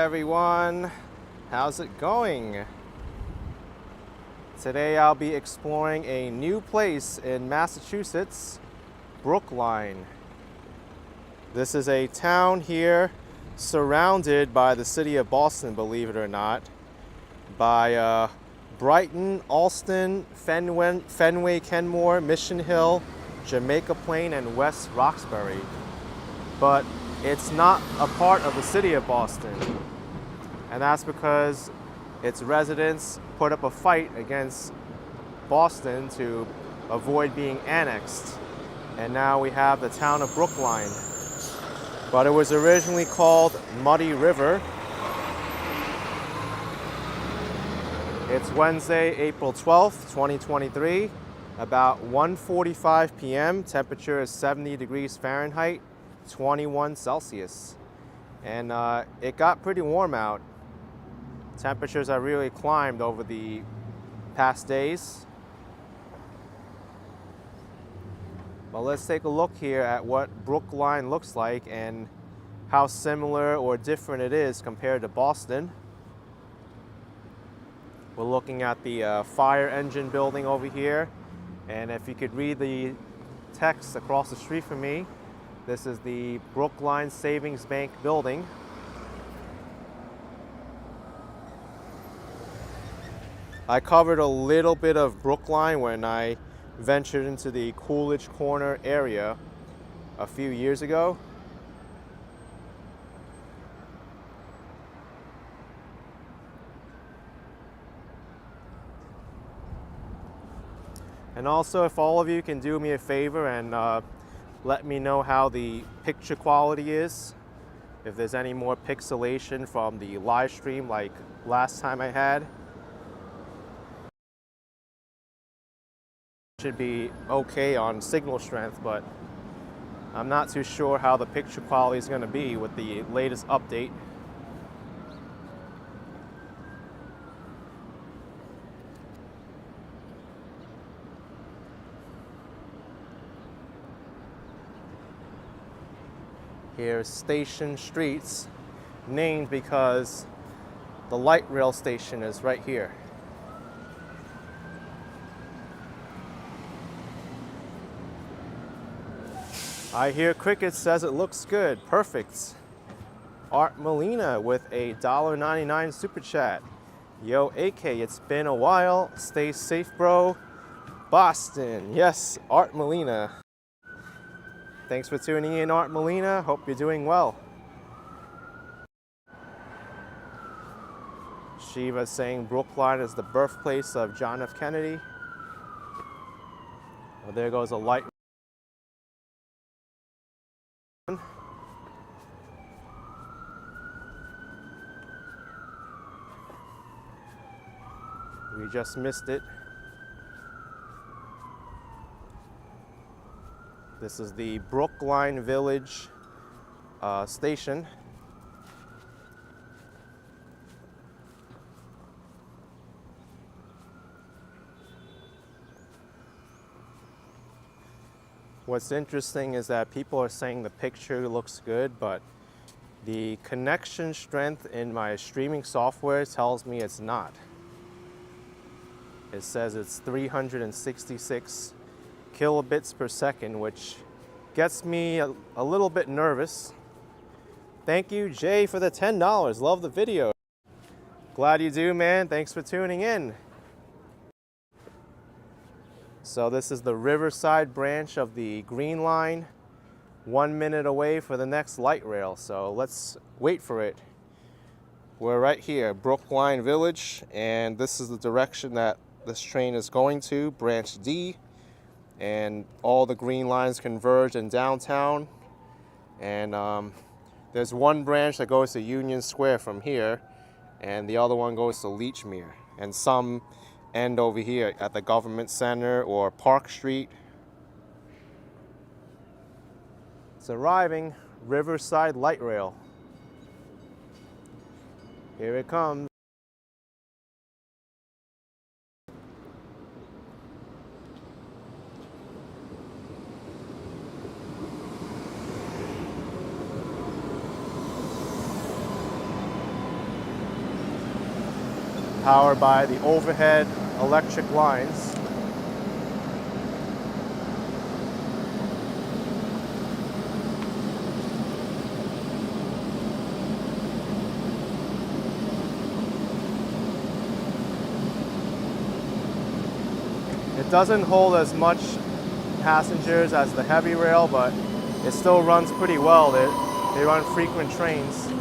everyone, how's it going? Today I'll be exploring a new place in Massachusetts, Brookline. This is a town here surrounded by the city of Boston, believe it or not, by Brighton, Allston, Fenway, Kenmore, Mission Hill, Jamaica Plain, and West Roxbury. But it's not a part of the city of Boston. And that's because its residents put up a fight against Boston to avoid being annexed. And now we have the town of Brookline. But it was originally called Muddy River. It's Wednesday, April 12th, 2023, about 1:45 p.m. Temperature is 70 degrees Fahrenheit, 21 Celsius. And it got pretty warm out. Temperatures have really climbed over the past days. But let's take a look here at what Brookline looks like and how similar or different it is compared to Boston. We're looking at the fire engine building over here. And if you could read the text across the street from me, this is the Brookline Savings Bank building. I covered a little bit of Brookline when I ventured into the Coolidge Corner area a few years ago. And also, if all of you can do me a favor and let me know how the picture quality is, if there's any more pixelation from the live stream like last time I had. Should be okay on signal strength, but I'm not too sure how the picture quality is going to be with the latest update. Here's Station Streets, named because the light rail station is right here. I hear Cricket says it looks good. Perfect. Art Molina with a $1.99 super chat. Yo, AK, it's been a while. Stay safe, bro. Boston. Yes, Art Molina. Thanks for tuning in, Art Molina. Hope you're doing well. Shiva saying Brookline is the birthplace of John F. Kennedy. Well, there goes a light. We just missed it. This is the Brookline Village station. What's interesting is that people are saying the picture looks good, but the connection strength in my streaming software tells me it's not. It says it's 366 kilobits per second, which gets me a little bit nervous. Thank you, Jay, for the $10. Love the video. Glad you do, man. Thanks for tuning in. So this is the Riverside branch of the Green Line. 1 minute away for the next light rail, so let's wait for it. We're right here, Brookline Village, and this is the direction that this train is going to, branch D. And all the green lines converge in downtown. And there's one branch that goes to Union Square from here, and the other one goes to Leechmere. And some end over here at the Government Center or Park Street. It's arriving, Riverside Light Rail. Here it comes. powered by the overhead electric lines. It doesn't hold as much passengers as the heavy rail, but it still runs pretty well. They run frequent trains.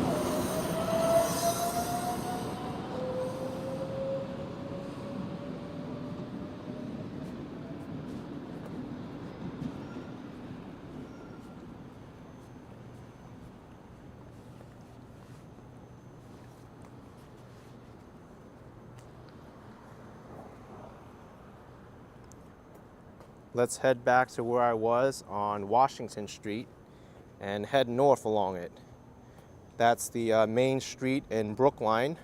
Let's head back to where I was on Washington Street and head north along it. That's the main street in Brookline.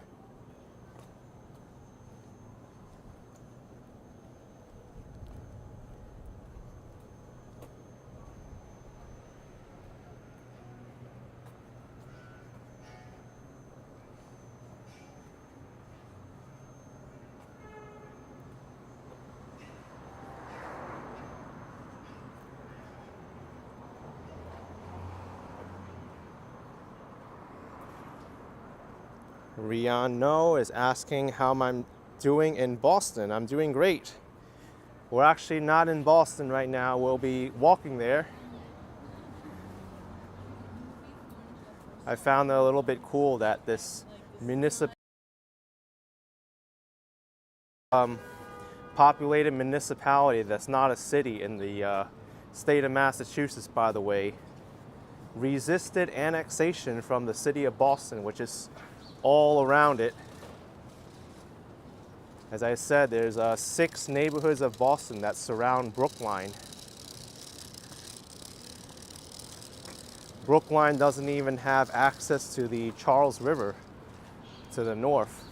Rian No is asking how I'm doing in Boston. I'm doing great. We're actually not in Boston right now. We'll be walking there. I found it a little bit cool that this populated municipality that's not a city in the state of Massachusetts, by the way, resisted annexation from the city of Boston, which is all around it. As I said, there's 6 neighborhoods of Boston that surround Brookline. Brookline doesn't even have access to the Charles River to the north.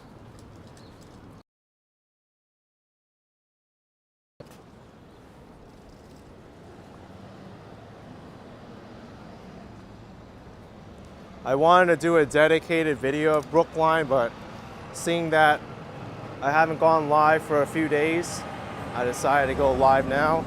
I wanted to do a dedicated video of Brookline, but seeing that I haven't gone live for a few days, I decided to go live now.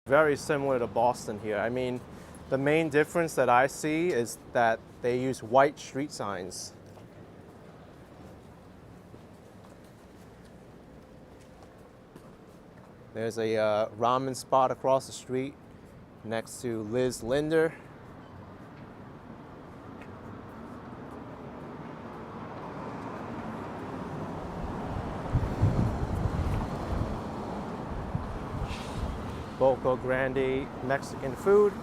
Very similar to Boston here. I mean, the main difference that I see is that they use white street signs. There's a ramen spot across the street next to Liz Linder. Boca Grande Mexican food.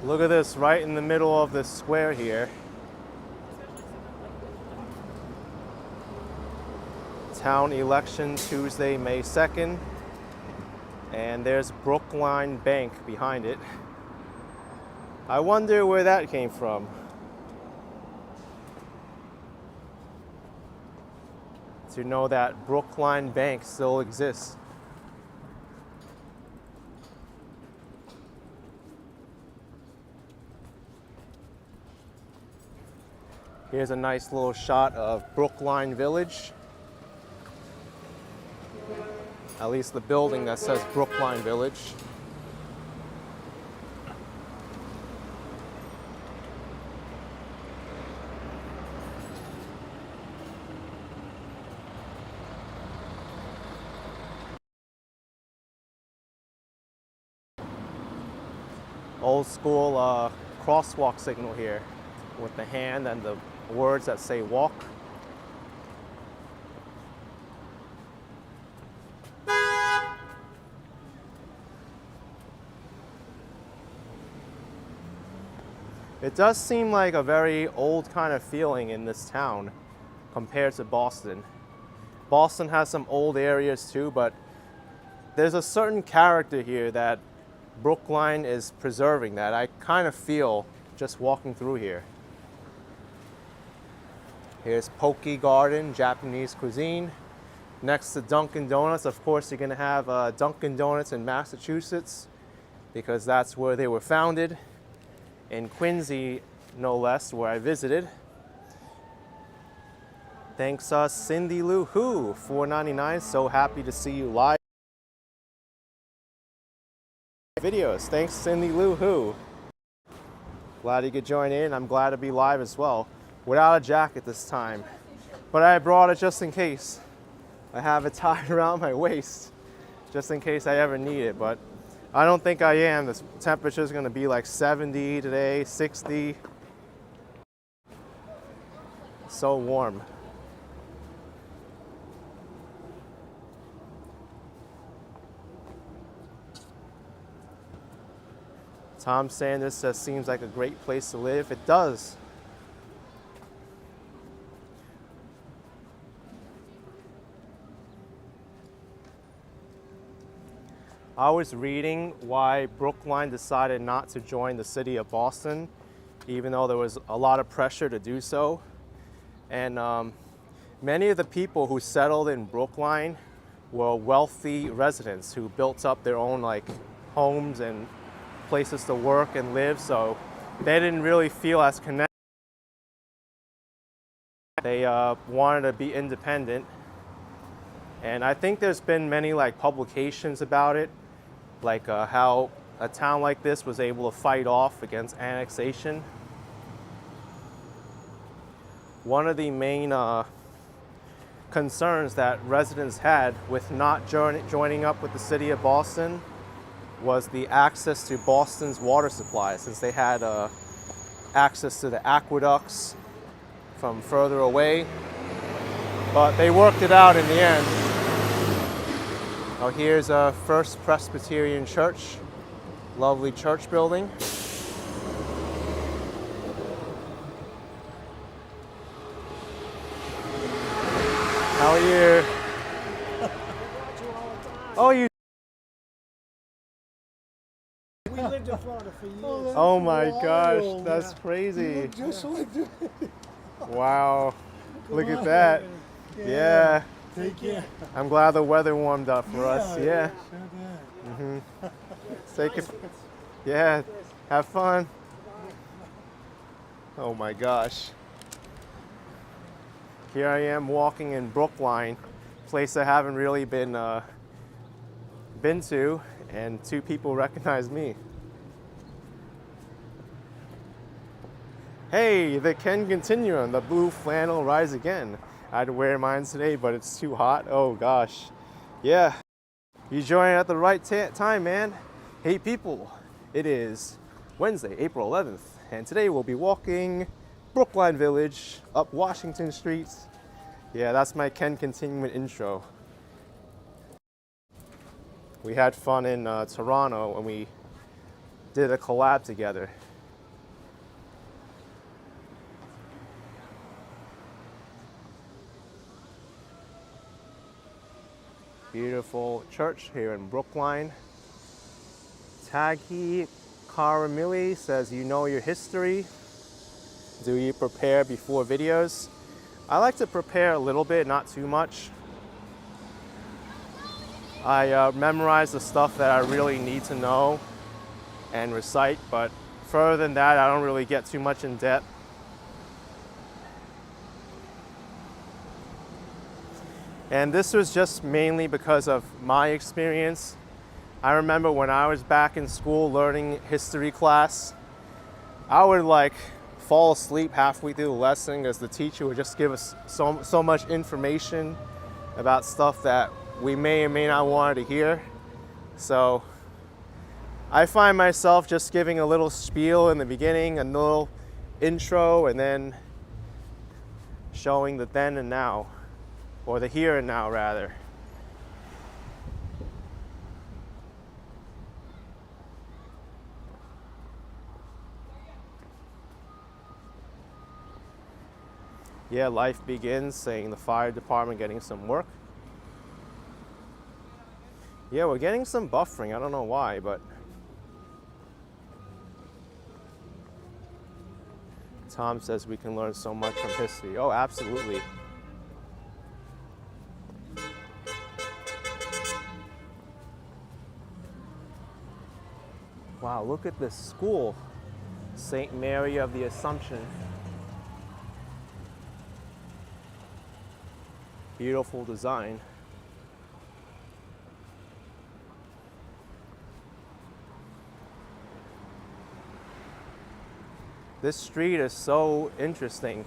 Look at this, right in the middle of this square here. Town election Tuesday, May 2nd. And there's Brookline Bank behind it. I wonder where that came from. To know that Brookline Bank still exists. Here's a nice little shot of Brookline Village. At least the building that says Brookline Village. Old school crosswalk signal here with the hand and the words that say walk. It does seem like a very old kind of feeling in this town compared to Boston. Boston has some old areas too, but there's a certain character here that Brookline is preserving that. I kind of feel just walking through here. Here's Poke Garden, Japanese cuisine. Next to Dunkin' Donuts, of course, you're gonna have Dunkin' Donuts in Massachusetts because that's where they were founded. In Quincy, no less, where I visited. Thanks, Cindy Lou Who, $4.99. So happy to see you live. Videos. Thanks, Cindy Lou Who. Glad you could join in. I'm glad to be live as well. Without a jacket this time. But I brought it just in case. I have it tied around my waist just in case I ever need it. But I don't think I am. The temperature is going to be like 70 today, 60. So warm. Tom Sanders says, seems like a great place to live. It does. I was reading why Brookline decided not to join the city of Boston, even though there was a lot of pressure to do so. And many of the people who settled in Brookline were wealthy residents who built up their own homes and places to work and live, so they didn't really feel as connected. They wanted to be independent. And I think there's been many publications about it, how a town like this was able to fight off against annexation. One of the main concerns that residents had with not joining up with the city of Boston was the access to Boston's water supply, since they had access to the aqueducts from further away. But they worked it out in the end. Oh, here's a First Presbyterian Church. Lovely church building. How are you? Oh, you. We lived in Florida for years. Oh my gosh, that's crazy. Just like that. Wow. Look at that. Yeah. Take care. I'm glad the weather warmed up for us. Yeah. Sure did. Take it. Yeah. Have fun. Oh my gosh. Here I am walking in Brookline, place I haven't really been to, and two people recognize me. Hey, the Ken Continuum, the blue flannel rise again. I'd wear mine today, but it's too hot. Oh gosh. Yeah. You joined at the right time, man. Hey people, it is Wednesday, April 11th, and today we'll be walking Brookline Village up Washington Street. Yeah, that's my Ken Continuum intro. We had fun in Toronto when we did a collab together. Beautiful church here in Brookline. Taghi Karamili says, you know your history. Do you prepare before videos? I like to prepare a little bit, not too much. I memorize the stuff that I really need to know and recite, but further than that, I don't really get too much in depth. And this was just mainly because of my experience. I remember when I was back in school learning history class, I would fall asleep halfway through the lesson because the teacher would just give us so much information about stuff that we may or may not want to hear. So I find myself just giving a little spiel in the beginning, a little intro, and then showing the then and now, or the here and now rather. Yeah, life begins, saying the fire department getting some work. Yeah, we're getting some buffering. I don't know why, but Tom says we can learn so much from history. Oh, absolutely. Wow, look at this school. St. Mary of the Assumption. Beautiful design. This street is so interesting.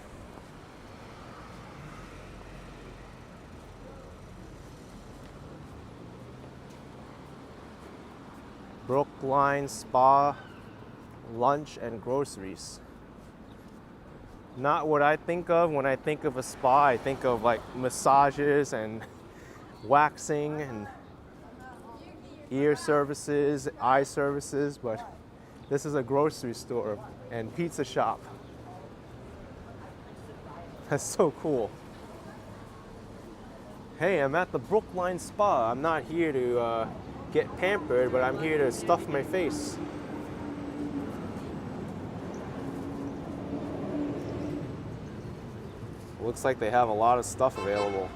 Brookline Spa, lunch and groceries. Not what I think of when I think of a spa. I think of like massages and waxing and ear services, eye services, but this is a grocery store and pizza shop. That's so cool. Hey, I'm at the Brookline Spa. I'm not here to get pampered, but I'm here to stuff my face. Looks like they have a lot of stuff available.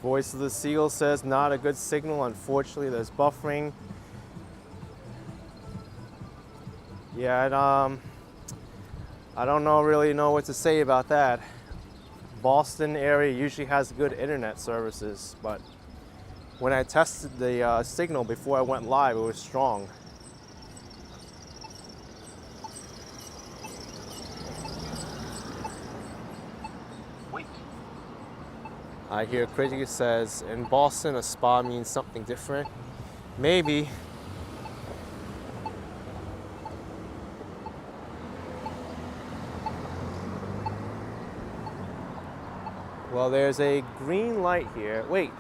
Voice of the Seal says not a good signal. Unfortunately, there's buffering. Yeah, I don't really know what to say about that. Boston area usually has good internet services, but when I tested the signal before I went live, it was strong. I hear critic says, in Boston, a spa means something different. Maybe. Well, there's a green light here. Wait.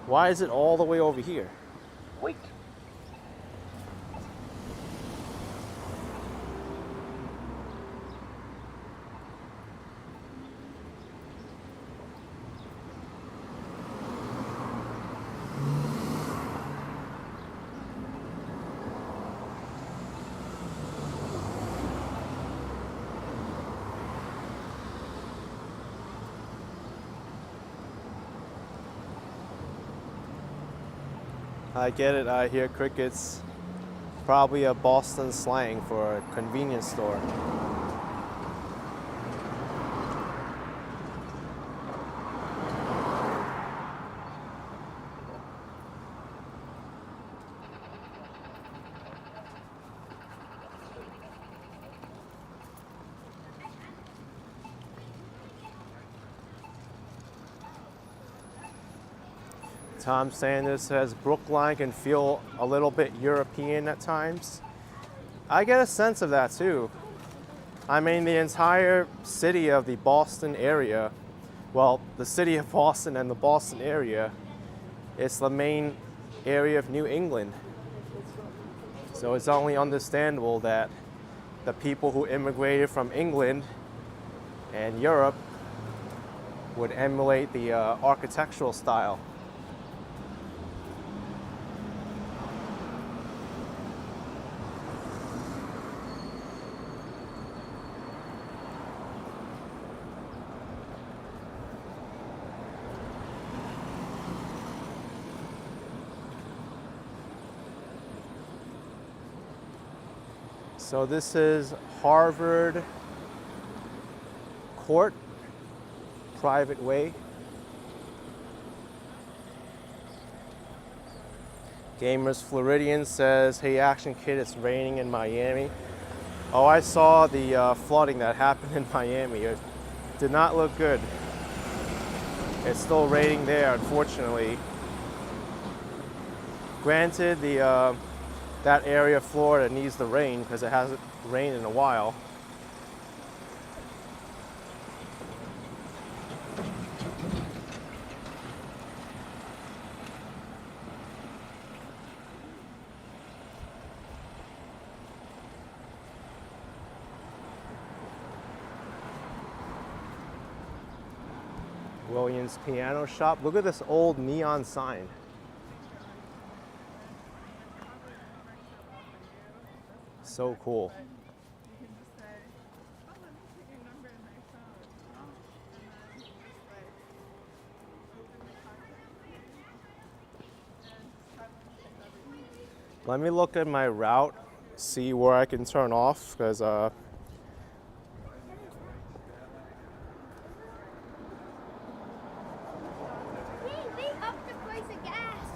Why is it all the way over here? Wait. I get it, I hear crickets. Probably a Boston slang for a convenience store. Tom Sanders says Brookline can feel a little bit European at times. I get a sense of that too. I mean, the entire city of the Boston area, well, the city of Boston and the Boston area, it's the main area of New England. So it's only understandable that the people who immigrated from England and Europe would emulate the architectural style. So this is Harvard Court, private way. Gamers Floridian says, hey Action Kid, it's raining in Miami. Oh, I saw the flooding that happened in Miami. It did not look good. It's still raining there, unfortunately. Granted, that area of Florida needs the rain because it hasn't rained in a while. Williams Piano Shop. Look at this old neon sign. So cool. Let me look at my route, see where I can turn off, because They upped the price of gas.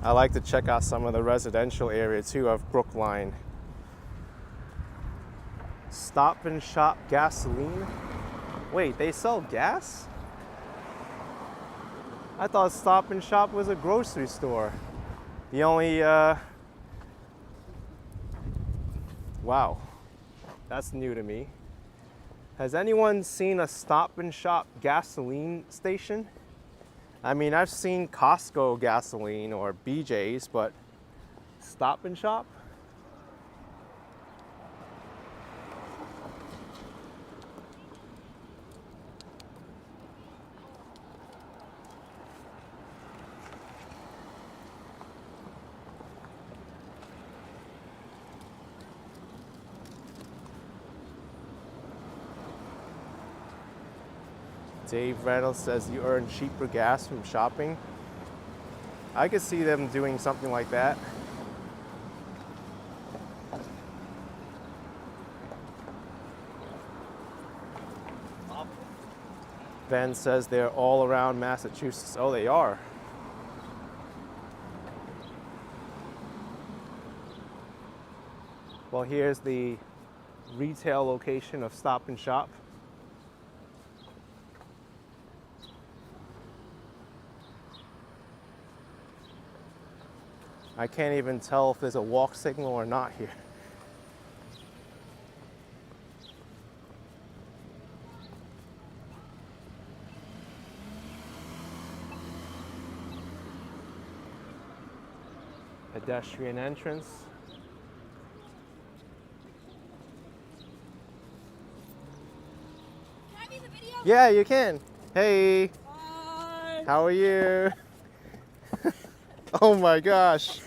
I like to check out some of the residential area too of Brookline. Stop and Shop gasoline. Wait, they sell gas? I thought Stop and Shop was a grocery store. The only, wow, that's new to me. Has anyone seen a Stop and Shop gasoline station? I mean, I've seen Costco gasoline or BJ's, but Stop and Shop? Dave Reynolds says you earn cheaper gas from shopping. I could see them doing something like that. Ben says they're all around Massachusetts. Oh, they are. Well, here's the retail location of Stop and Shop. I can't even tell if there's a walk signal or not here. Pedestrian entrance. Can I be in the video? Yeah, you can. Hey, Hi. how are you? Oh my gosh.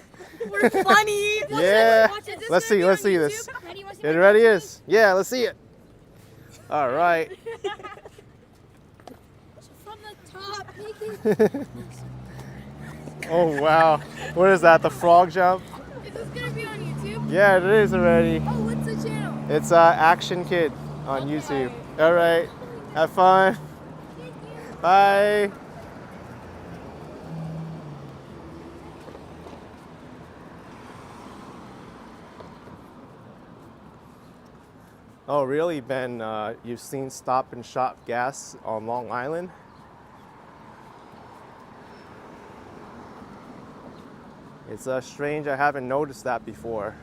We're funny. Yeah. Watch it. Let's see this. Ready? Want to see It my ready dance is? Yeah, let's see it. All right. move? From the top, make it. Oh wow. What is that? The frog jump? Is this gonna be on YouTube? Yeah, it is already. Oh, what's the channel? It's Action Kid on Okay. YouTube. All right. Have fun. Bye. Oh, really, Ben? You've seen Stop and Shop gas on Long Island? It's strange. I haven't noticed that before.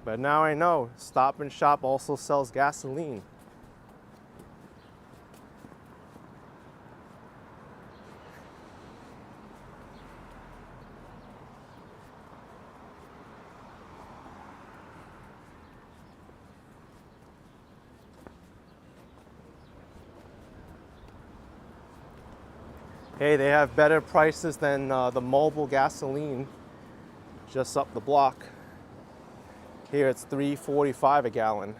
But now I know. Stop and Shop also sells gasoline. Hey, they have better prices than the mobile gasoline just up the block. Here it's $3.45 a gallon.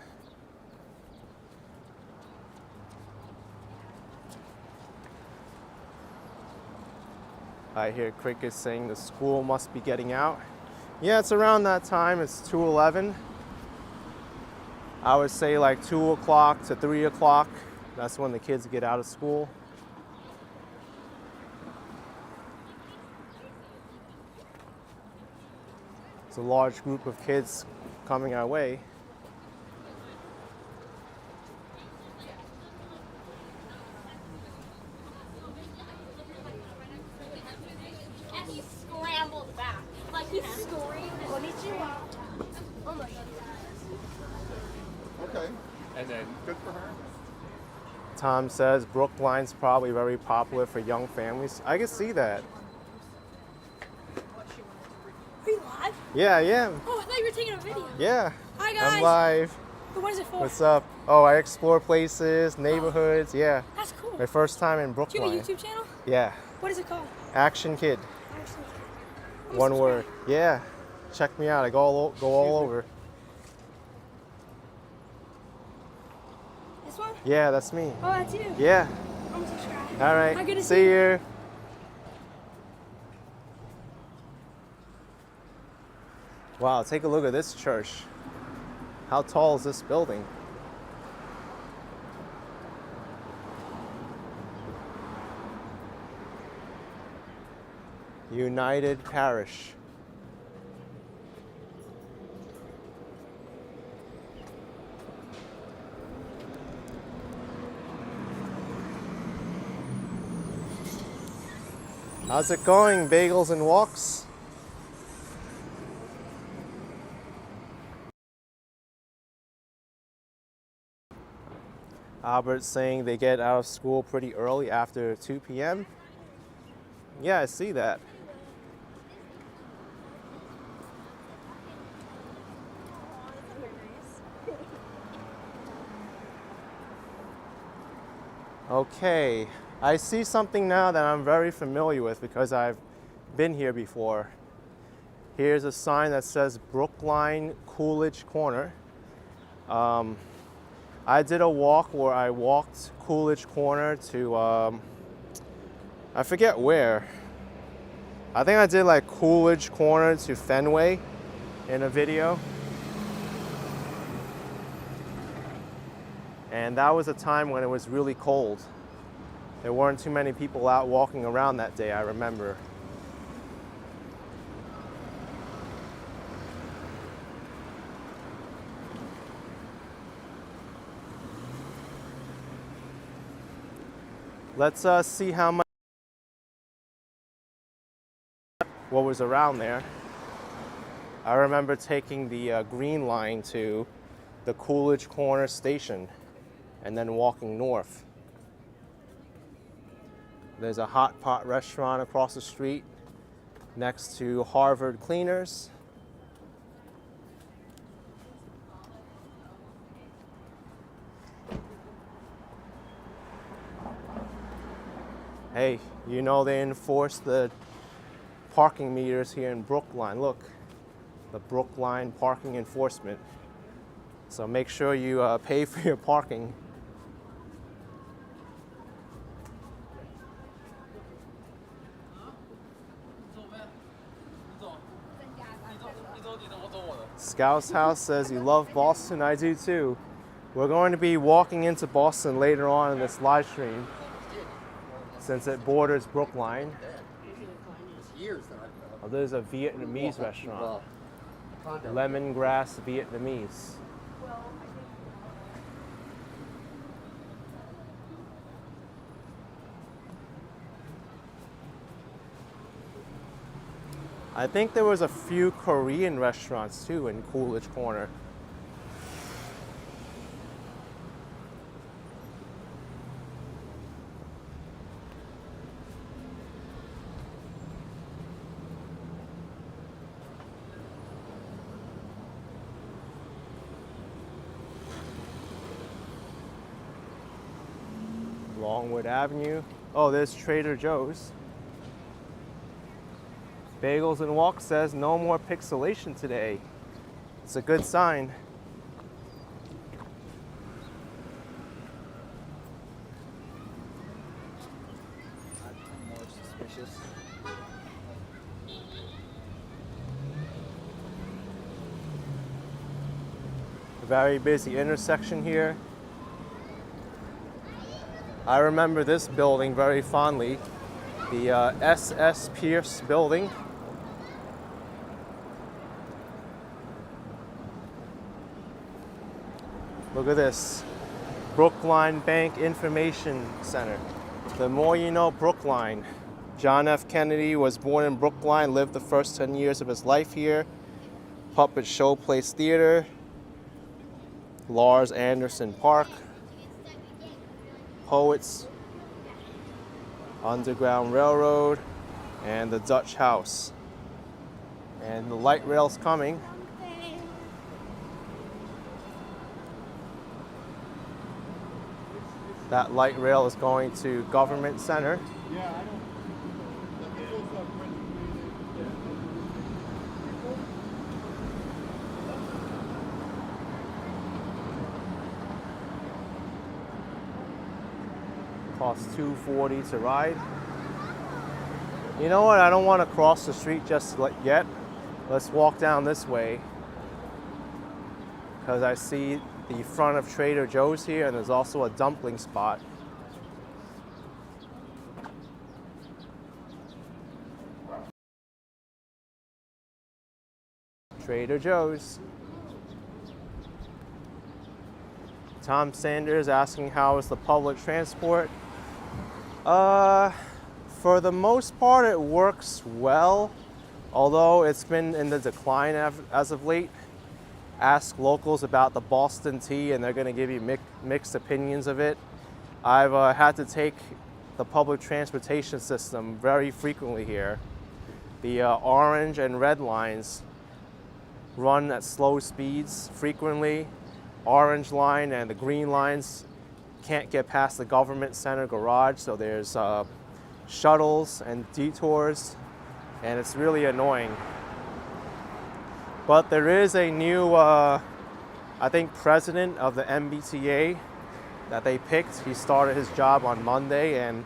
I hear crickets saying the school must be getting out. Yeah, it's around that time. It's 2:11. I would say like 2 o'clock to 3 o'clock. That's when the kids get out of school. It's a large group of kids coming our way. And he scrambled back. Like he screamed. Konnichiwa. Oh my god. Okay. And then good for her. Tom says Brookline's probably very popular for young families. I can see that. Are you live? Yeah, I am. Oh, I thought you were taking a a video. Yeah. Hi, guys. I'm live. What is it for? What's up? Oh, I explore places, neighborhoods. Yeah. That's cool. My first time in Do you have a Brookline. YouTube channel? Yeah. What is it called? Action Kid. Actually, One word. Yeah. Check me out. I go all over. This one? Yeah, that's me. Oh, that's you. Yeah. I'm subscribed. All right. Hi, good to See see you. you. Wow, take a look at this church. How tall is this building? United Parish. How's it going, Bagels and Walks? Albert's saying they get out of school pretty early after 2 p.m. Yeah, I see that. Okay, I see something now that I'm very familiar with because I've been here before. Here's a sign that says Brookline Coolidge Corner. I did a walk where I walked Coolidge Corner to, I forget where. I think I did like Coolidge Corner to Fenway in a video. And that was a time when it was really cold. There weren't too many people out walking around that day, I remember. Let's see how much, what was around there. I remember taking the green line to the Coolidge Corner station and then walking north. There's a hot pot restaurant across the street next to Harvard Cleaners. Hey, you know they enforce the parking meters here in Brookline. Look, the Brookline parking enforcement. So make sure you pay for your parking. Scout's House says you love Boston. I do too. We're going to be walking into Boston later on in this live stream since it borders Brookline. Oh, there's a Vietnamese restaurant. Lemongrass Vietnamese. I think there was a few Korean restaurants too in Coolidge Corner. Longwood Avenue. Oh, there's Trader Joe's. Bagels and Walk says no more pixelation today. It's a good sign. I'm more suspicious. Very busy intersection here. I remember this building very fondly, the S.S. Pierce building. Look at this, Brookline Bank Information Center. The more you know Brookline. John F. Kennedy was born in Brookline, lived the first 10 years of his life here. Puppet Show Place Theater, Lars Anderson Park, Poets, Underground Railroad, and the Dutch House. And the light rail's coming. That light rail is going to Government Center. Costs $2.40 to ride. You know what? I don't want to cross the street just yet. Let's walk down this way because I see the front of Trader Joe's here, and there's also a dumpling spot. Trader Joe's. Tom Sanders asking how is the public transport. For the most part, it works well, although it's been in the decline as of late. Ask locals about the Boston Tea, and they're going to give you mixed opinions of it. I've had to take the public transportation system very frequently here. The orange and red lines run at slow speeds frequently. Orange line and the green lines can't get past the Government Center garage, so there's shuttles and detours, and it's really annoying. But there is a new, I think, president of the MBTA that they picked. He started his job on Monday, and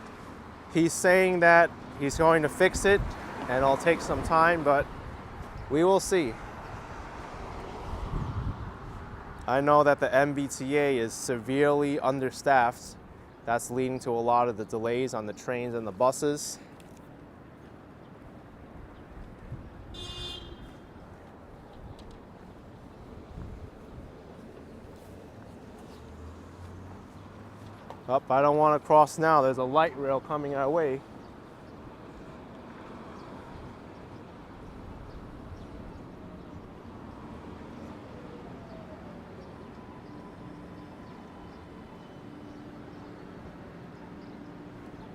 he's saying that he's going to fix it, and it'll take some time, but we will see. I know that the MBTA is severely understaffed. That's leading to a lot of the delays on the trains and the buses. Up, I don't want to cross now. There's a light rail coming our way.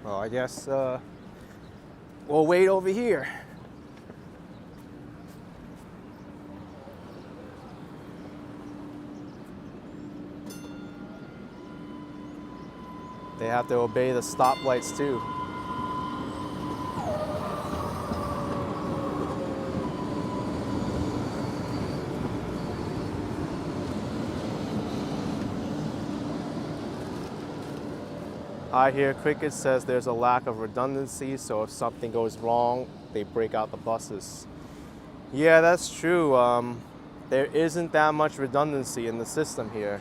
Well, I guess we'll wait over here. They have to obey the stoplights too. I hear Cricket says there's a lack of redundancy, so if something goes wrong, they break out the buses. Yeah, that's true. There isn't that much redundancy in the system here.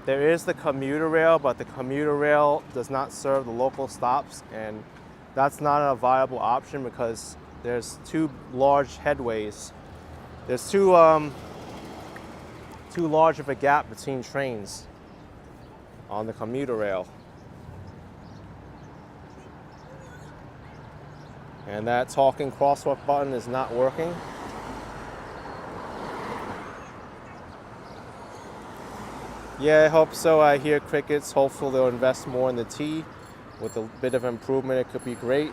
There is the commuter rail, but the commuter rail does not serve the local stops, and that's not a viable option because there's two large headways. There's too large of a gap between trains on the commuter rail. And that talking crosswalk button is not working. Yeah, I hope so. I hear Crickets. Hopefully they'll invest more in the T. With a bit of improvement, it could be great.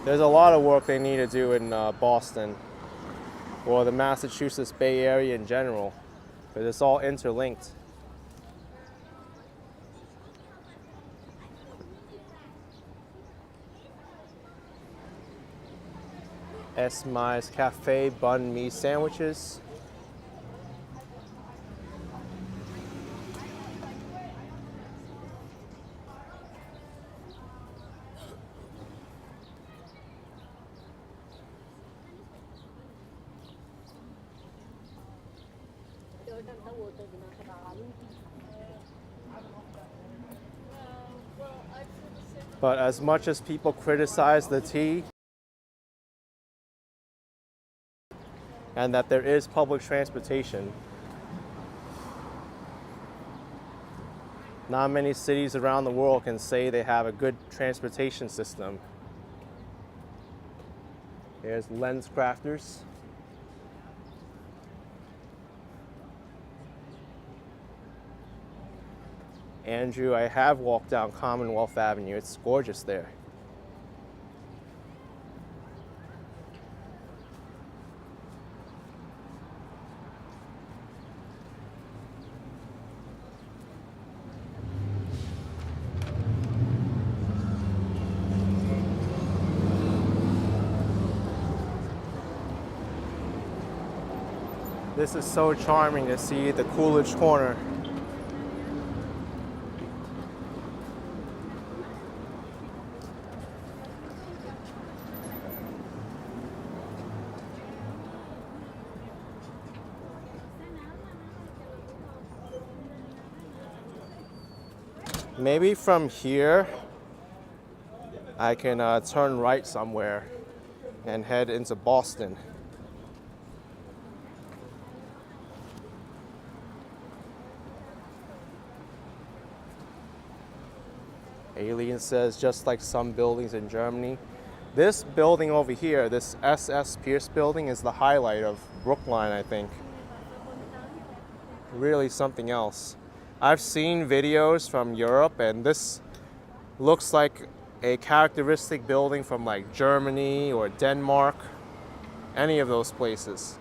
There's a lot of work they need to do in Boston, or the Massachusetts Bay Area in general, because it's all interlinked. Esmai's Cafe bun mi sandwiches. But as much as people criticize the tea, and that there is public transportation, not many cities around the world can say they have a good transportation system. Here's Lens Crafters. Andrew, I have walked down Commonwealth Avenue. It's gorgeous there. This is so charming to see the Coolidge Corner. Maybe from here I can turn right somewhere and head into Boston. Alien says, just like some buildings in Germany. This building over here, this SS Pierce building, is the highlight of Brookline, I think. Really something else. I've seen videos from Europe, and this looks like a characteristic building from like Germany or Denmark, any of those places.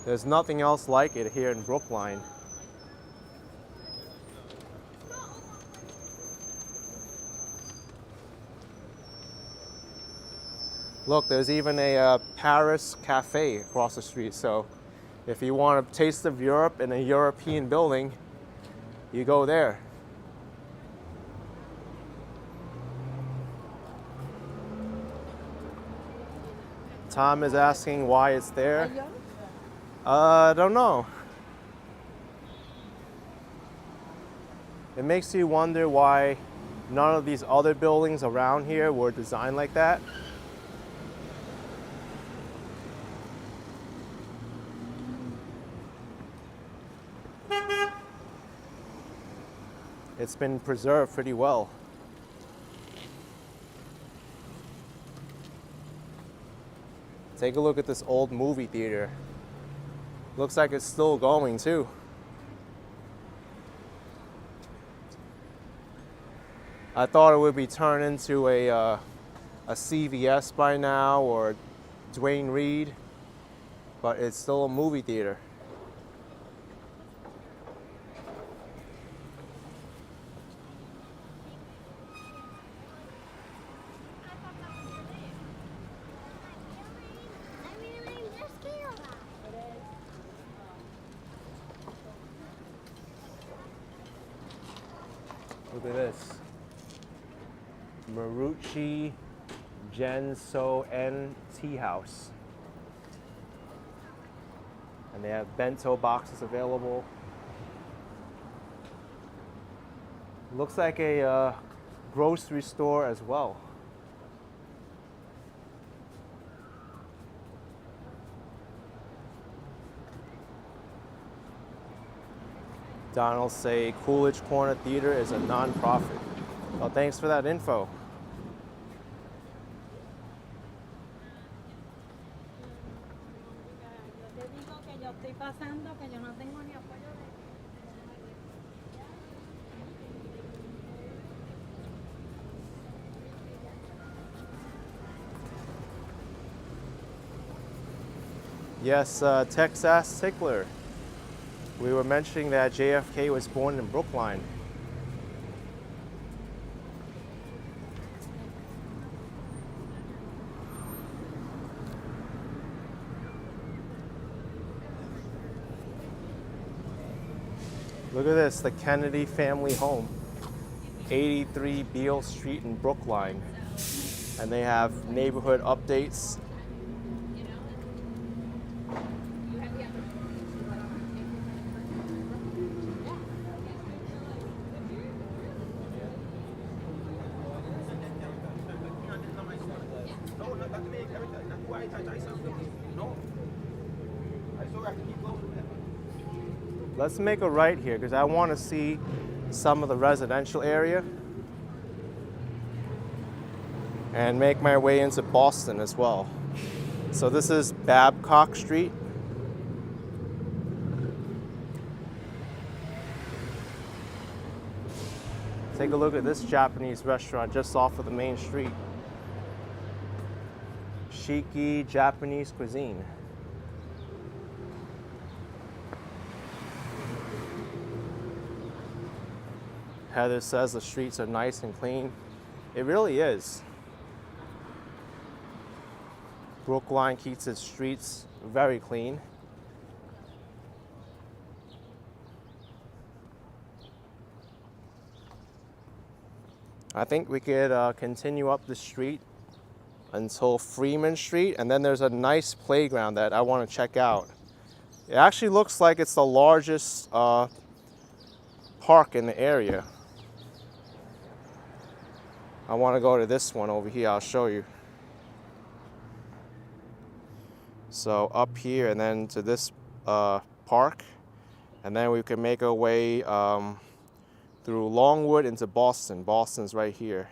There's nothing else like it here in Brookline. Look, there's even a Paris cafe across the street, so if you want a taste of Europe in a European building, you go there. Tom is asking why it's there. I don't know. It makes you wonder why none of these other buildings around here were designed like that. It's been preserved pretty well. Take a look at this old movie theater. Looks like it's still going too. I thought it would be turned into a CVS by now or Dwayne Reed, but it's still a movie theater. Look at this. Marucci Genso N Tea House. And they have bento boxes available. Looks like a grocery store as well. Donald say Coolidge Corner Theater is a non-profit. Well, thanks for that info. Yes, Texas Tickler. We were mentioning that JFK was born in Brookline. Look at this, the Kennedy family home, 83 Beale Street in Brookline. And they have neighborhood updates. Let's make a right here because I want to see some of the residential area and make my way into Boston as well. So this is Babcock Street. Take a look at this Japanese restaurant just off of the main street. Shiki Japanese cuisine. Heather says the streets are nice and clean. It really is. Brookline keeps its streets very clean. I think we could continue up the street until Freeman Street, and then there's a nice playground that I want to check out. It actually looks like it's the largest park in the area. I want to go to this one over here. I'll show you. So up here and then to this park, and then we can make our way through Longwood into Boston. Boston's right here.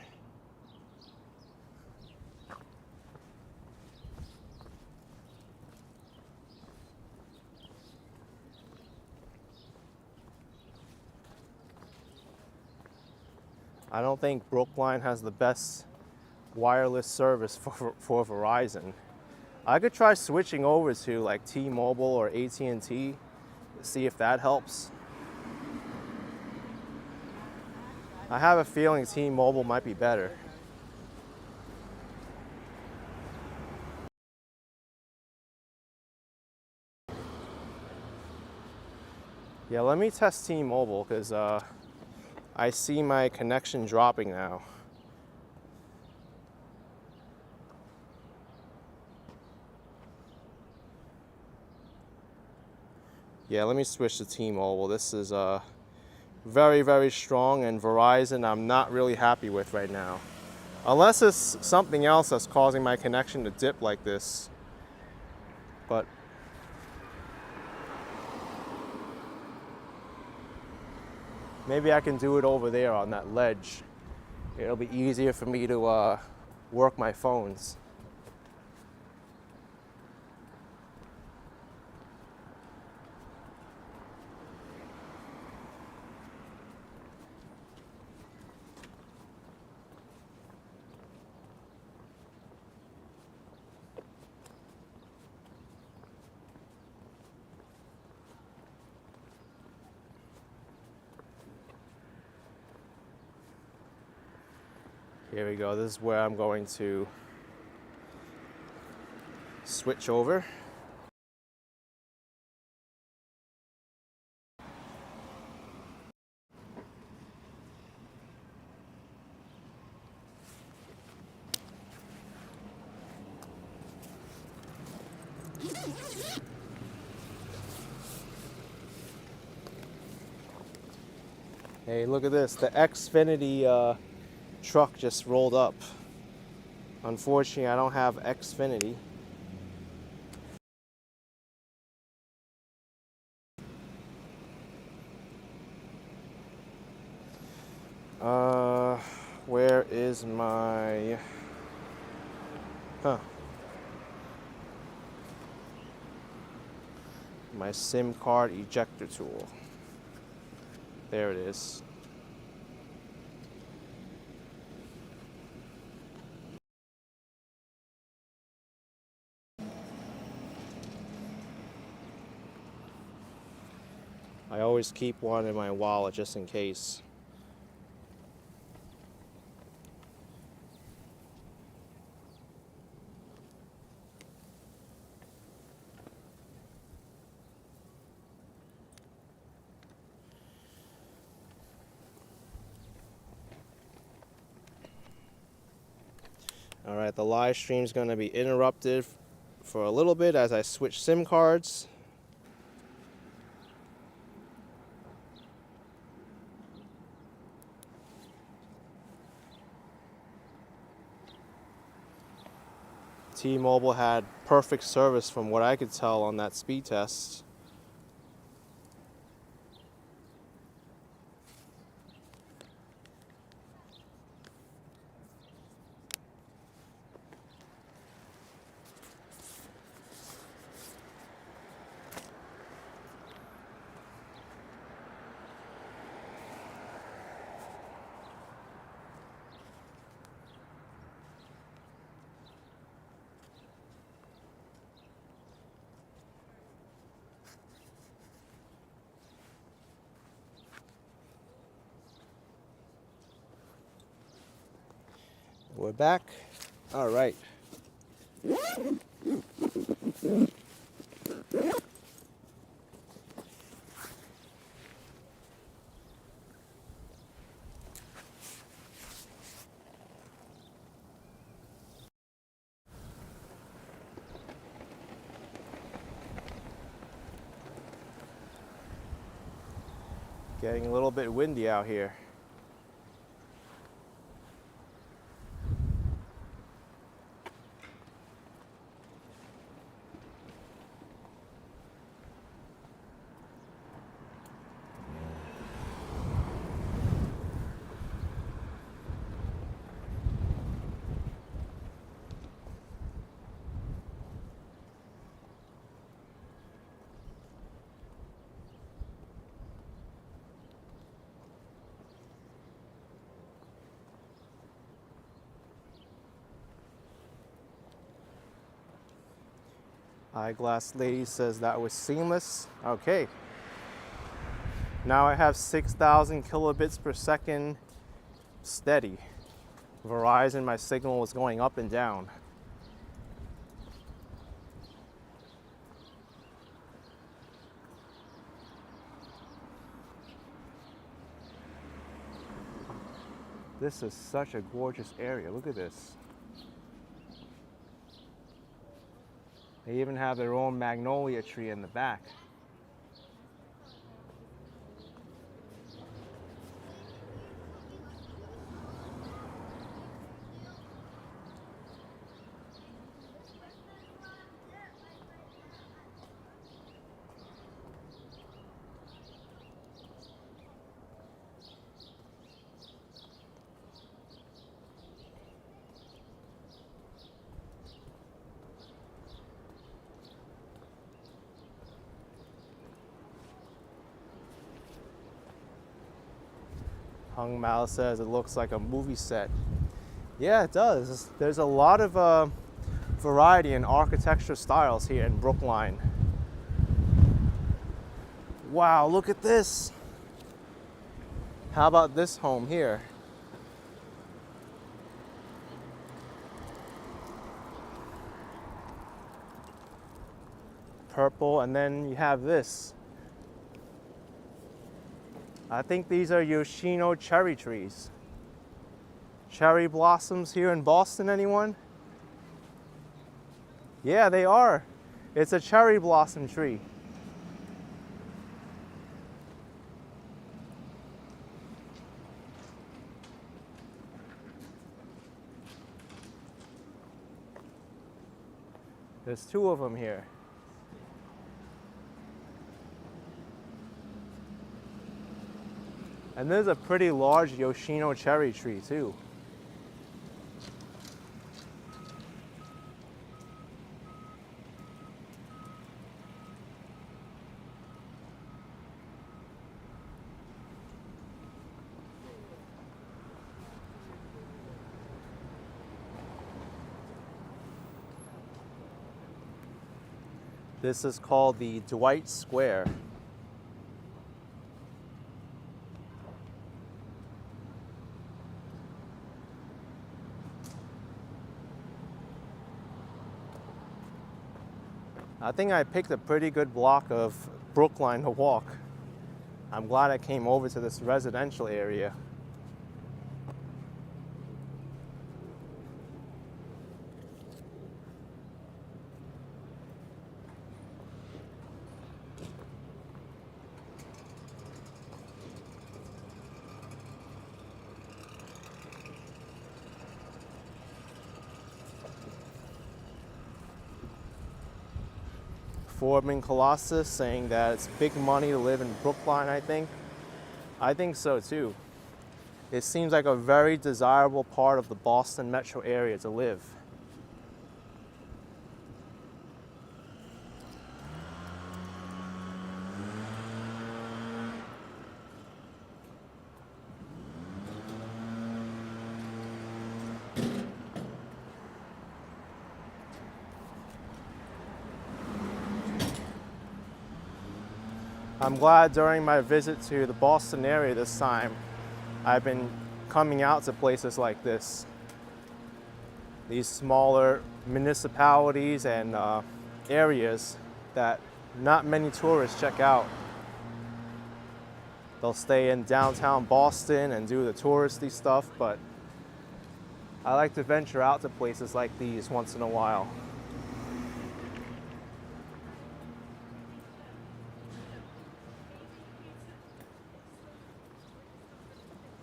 I don't think Brookline has the best wireless service for Verizon. I could try switching over to like T-Mobile or AT&T, see if that helps. I have a feeling T-Mobile might be better. Yeah, let me test T-Mobile because I see my connection dropping now. Yeah, let me switch to T-Mobile. This is very, very strong, and Verizon I'm not really happy with right now. Unless it's something else that's causing my connection to dip like this. But maybe I can do it over there on that ledge. It'll be easier for me to work my phones. Here we go. This is where I'm going to switch over. Hey, look at this. The Xfinity truck just rolled up. Unfortunately, I don't have Xfinity. Where is my... my SIM card ejector tool. There it is. I always keep one in my wallet just in case. All right, the live stream is going to be interrupted for a little bit as I switch SIM cards. T-Mobile had perfect service from what I could tell on that speed test. We're back. All right. Getting a little bit windy out here. Eyeglass lady says that was seamless. Okay. Now I have 6,000 kilobits per second steady. Verizon, my signal was going up and down. This is such a gorgeous area. Look at this. They even have their own magnolia tree in the back. Hung Mal says it looks like a movie set. Yeah, it does. There's a lot of variety in architecture styles here in Brookline. Wow, look at this. How about this home here? Purple, and then you have this. I think these are Yoshino cherry trees. Cherry blossoms here in Boston, anyone? Yeah, they are. It's a cherry blossom tree. There's two of them here. And there's a pretty large Yoshino cherry tree too. This is called the Dwight Square. I think I picked a pretty good block of Brookline to walk. I'm glad I came over to this residential area. Foreman Colossus saying that it's big money to live in Brookline, I think. I think so too. It seems like a very desirable part of the Boston metro area to live. I'm glad during my visit to the Boston area this time, I've been coming out to places like this. these smaller municipalities and areas that not many tourists check out. They'll stay in downtown Boston and do the touristy stuff, but I like to venture out to places like these once in a while.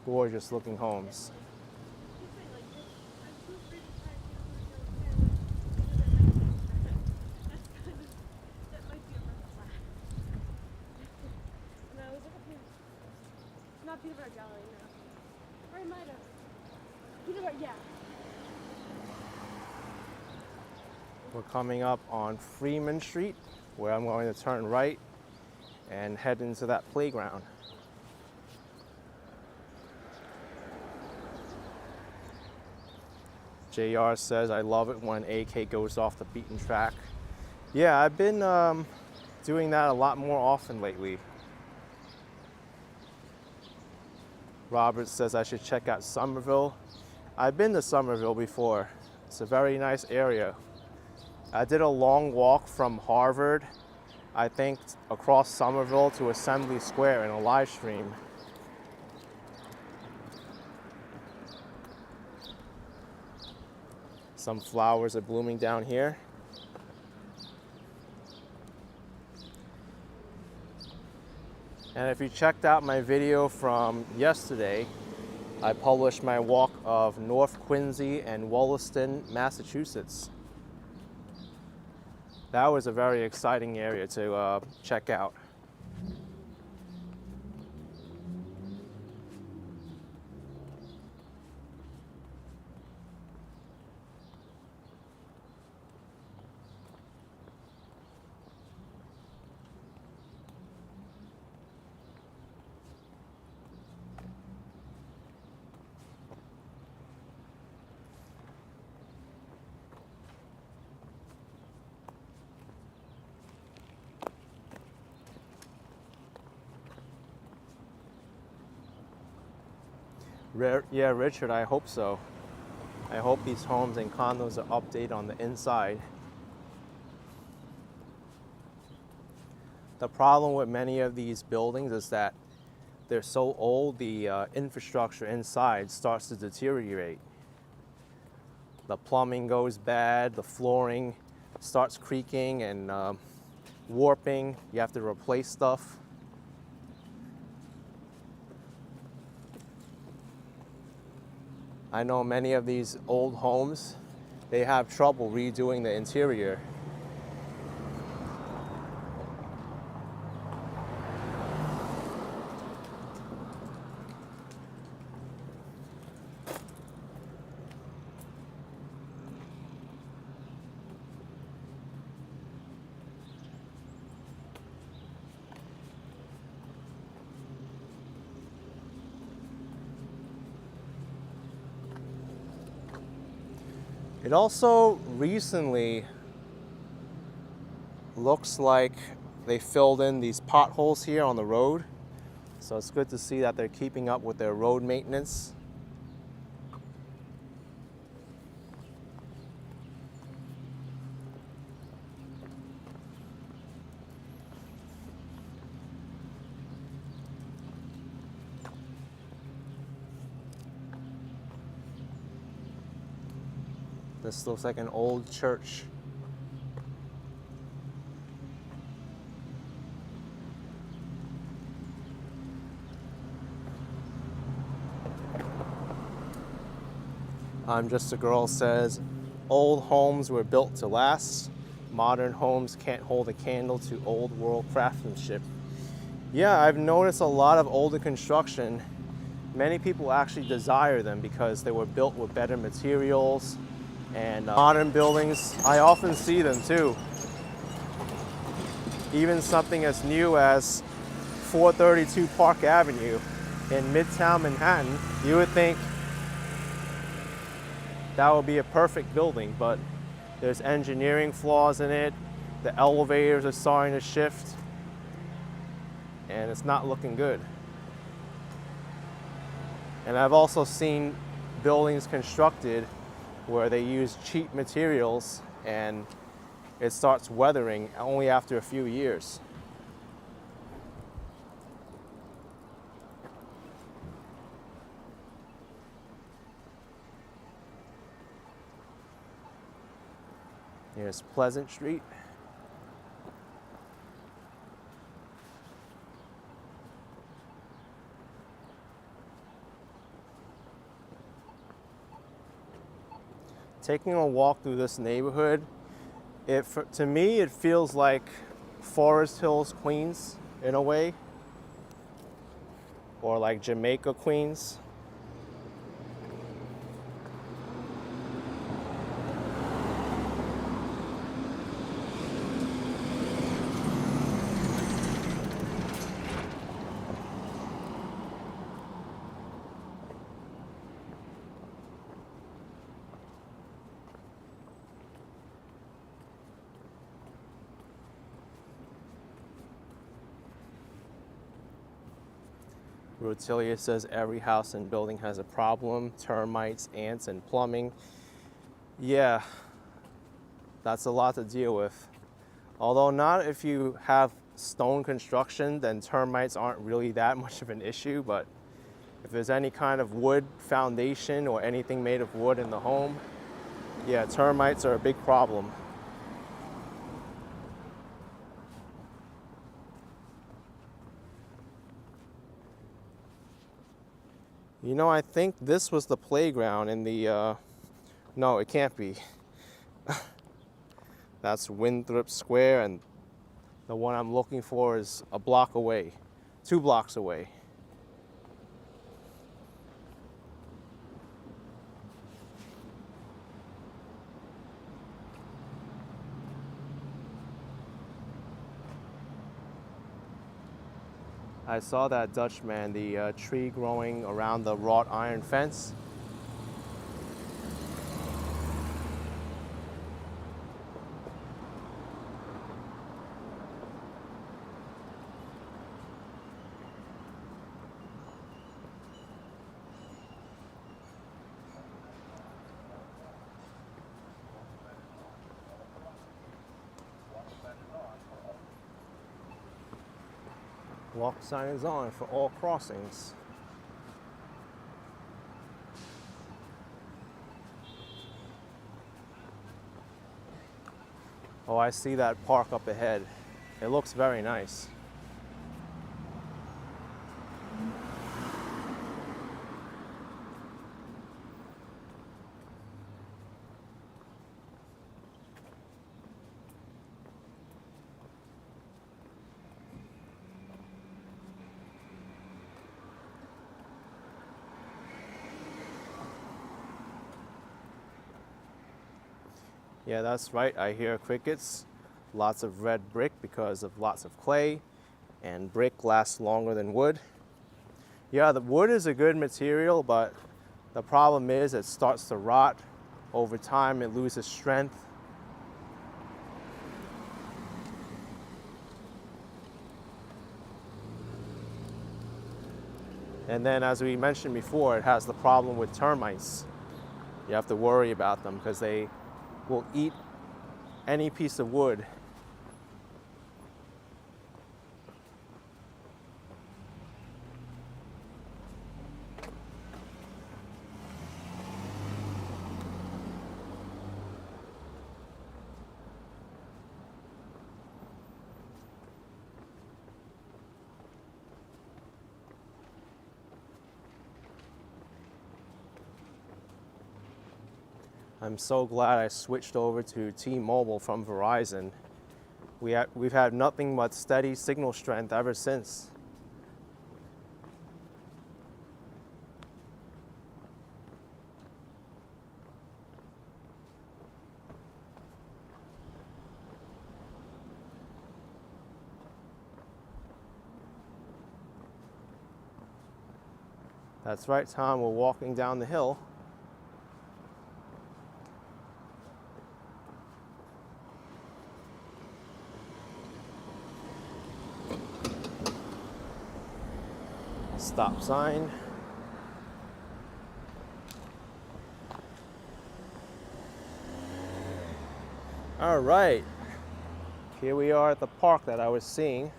Gorgeous looking homes. Not peanut butter jelly, no. Or it might have. Peanut butter, yeah. We're coming up on Freeman Street, where I'm going to turn right and head into that playground. JR says, I love it when AK goes off the beaten track. Yeah, I've been doing that a lot more often lately. Robert says I should check out Somerville. I've been to Somerville before. It's a very nice area. I did a long walk from Harvard, I think, across Somerville to Assembly Square in a live stream. Some flowers are blooming down here. And if you checked out my video from yesterday, I published my walk of North Quincy and Wollaston, Massachusetts. That was a very exciting area to check out. Yeah, Richard, I hope so. I hope these homes and condos are updated on the inside. The problem with many of these buildings is that they're so old, the infrastructure inside starts to deteriorate. The plumbing goes bad, the flooring starts creaking and warping. You have to replace stuff. I know many of these old homes, they have trouble redoing the interior. It also recently looks like they filled in these potholes here on the road. So it's good to see that they're keeping up with their road maintenance. This looks like an old church. I'm Just a Girl says, old homes were built to last. Modern homes can't hold a candle to old world craftsmanship. Yeah, I've noticed a lot of older construction. Many people actually desire them because they were built with better materials. And modern buildings, I often see them too. Even something as new as 432 Park Avenue in Midtown Manhattan, you would think that would be a perfect building, but there's engineering flaws in it. The elevators are starting to shift, and it's not looking good. And I've also seen buildings constructed where they use cheap materials and it starts weathering only after a few years. Here's Pleasant Street. Taking a walk through this neighborhood, to me, it feels like Forest Hills, Queens, in a way, or like Jamaica, Queens. Rotilia says every house and building has a problem: termites, ants, and plumbing. Yeah, that's a lot to deal with. Although not if you have stone construction, then termites aren't really that much of an issue, but if there's any kind of wood foundation or anything made of wood in the home, yeah, termites are a big problem. You know, I think this was the playground in the, no, it can't be. That's Winthrop Square, and the one I'm looking for is a block away, 2 blocks away. I saw that Dutchman, the tree growing around the wrought iron fence. Walk sign is on for all crossings. Oh, I see that park up ahead. It looks very nice. Yeah, that's right. I hear crickets. Lots of red brick because of lots of clay, and brick lasts longer than wood. Yeah, the wood is a good material, but the problem is it starts to rot. Over time, it loses strength. And then, as we mentioned before, it has the problem with termites. You have to worry about them because they will eat any piece of wood. I'm so glad I switched over to T-Mobile from Verizon. We've had nothing but steady signal strength ever since. That's right, Tom, we're walking down the hill. Stop sign. All right, here we are at the park that I was seeing.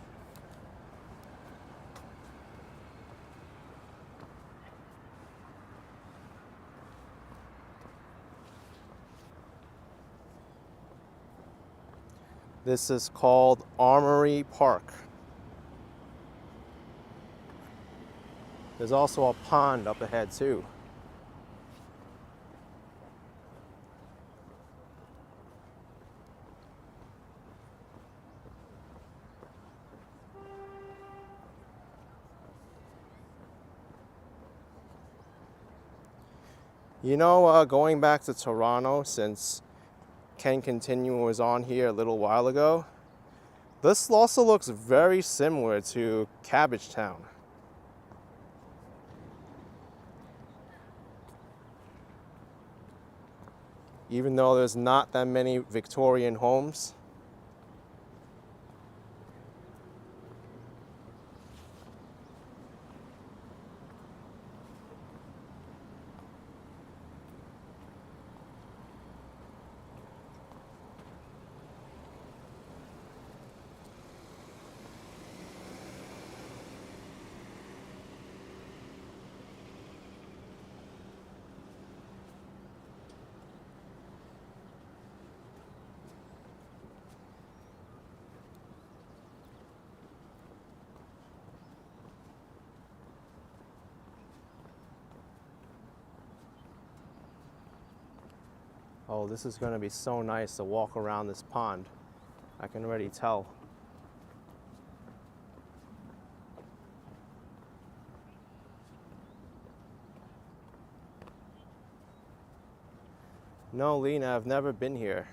This is called Armory Park. There's also a pond up ahead too. You know, going back to Toronto, since Ken Continuum was on here a little while ago, this also looks very similar to Cabbagetown. Even though there's not that many Victorian homes. Oh, this is going to be so nice to walk around this pond. I can already tell. No, Lena, I've never been here.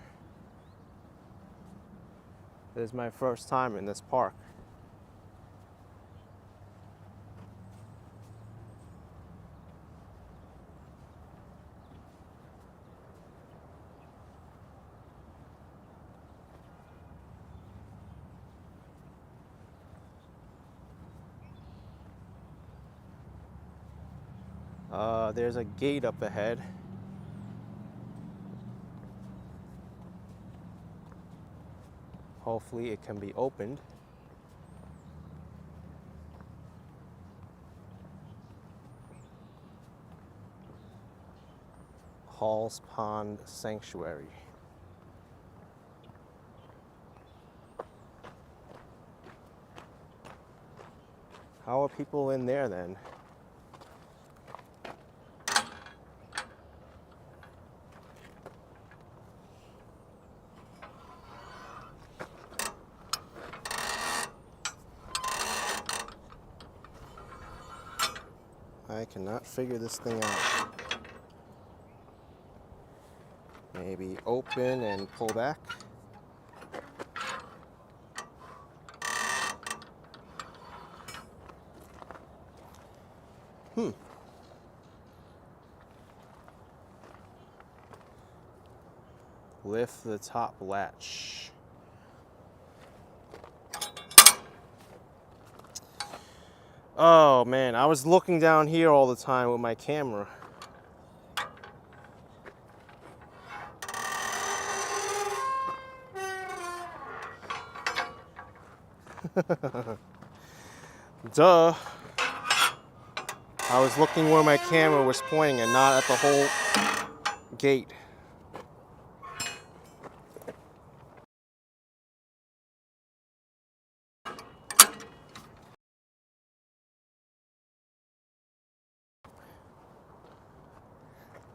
This is my first time in this park. There's a gate up ahead. Hopefully it can be opened. Hall's Pond Sanctuary. How are people in there then? I cannot figure this thing out. Maybe open and pull back. Lift the top latch. Oh man, I was looking down here all the time with my camera. Duh. I was looking where my camera was pointing and not at the whole gate.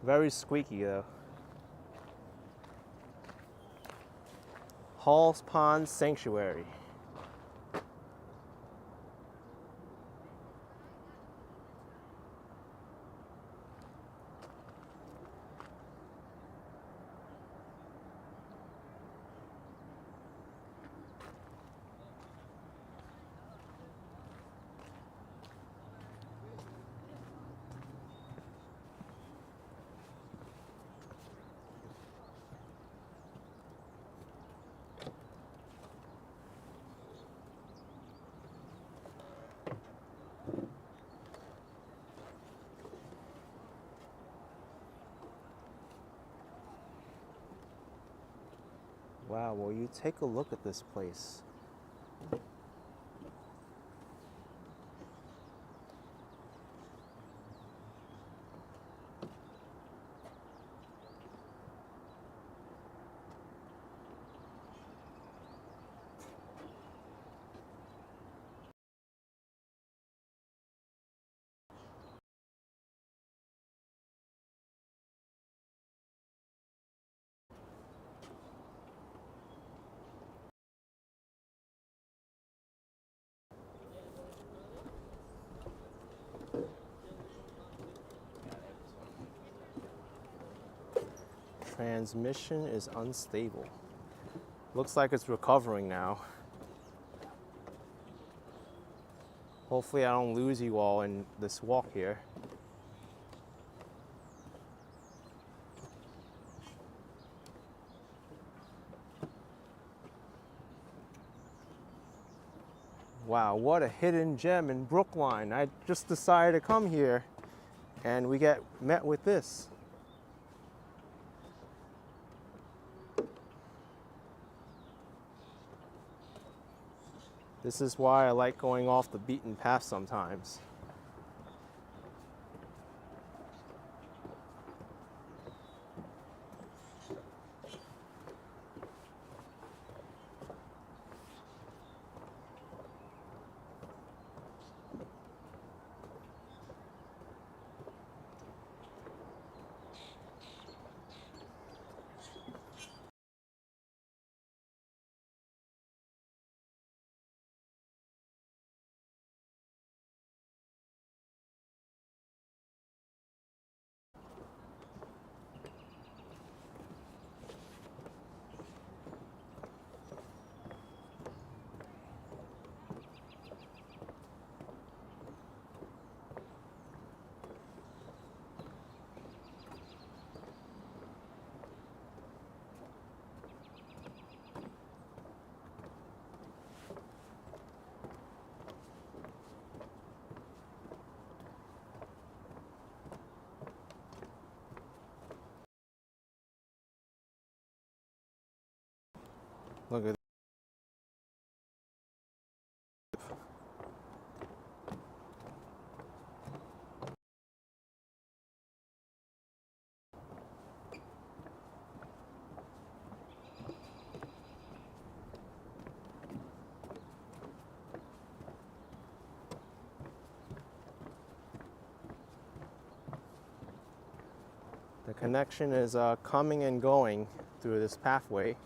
Very squeaky though. Hall's Pond Sanctuary. Wow, will you take a look at this place? Transmission is unstable. Looks like it's recovering now. Hopefully I don't lose you all in this walk here. Wow, what a hidden gem in Brookline. I just decided to come here and we get met with this. This is why I like going off the beaten path sometimes. Look at the connection is coming and going through this pathway.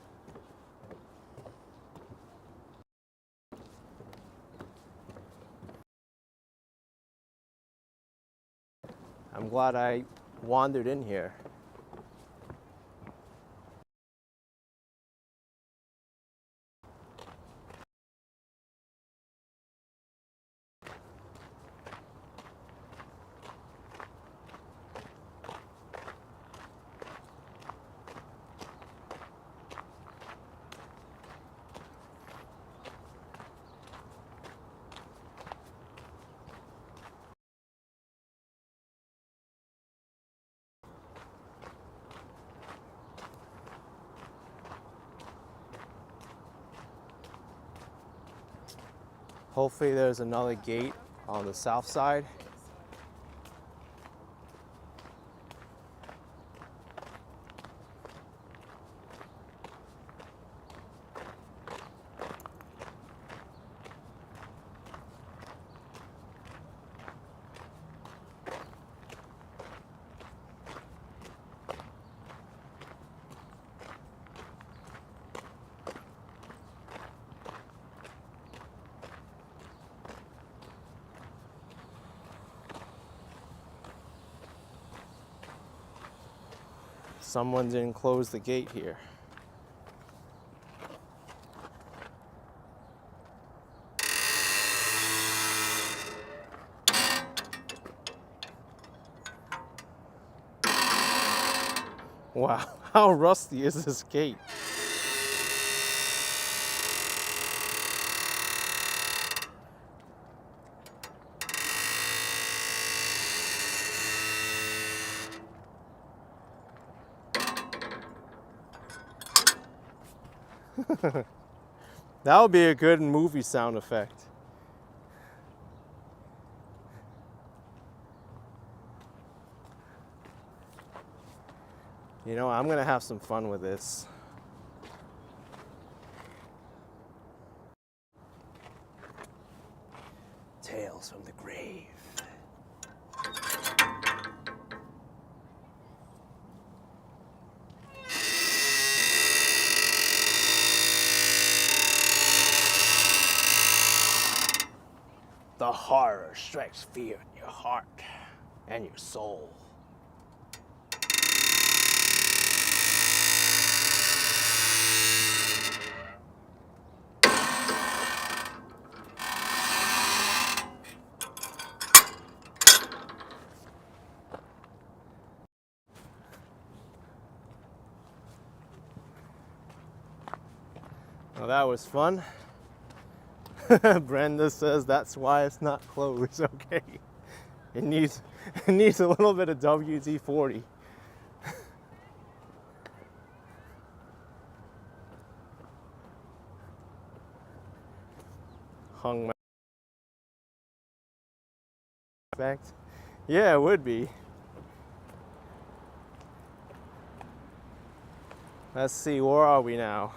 I'm glad I wandered in here. Hopefully there's another gate on the south side. Someone didn't close the gate here. Wow, how rusty is this gate? That would be a good movie sound effect. You know, I'm gonna have some fun with this. Tales from the grave. The horror strikes fear in your heart and your soul. Well, that was fun. Brenda says that's why it's not closed. Okay, it needs a little bit of WD-40. Hung my effect. Yeah, it would be. Let's see, where are we now?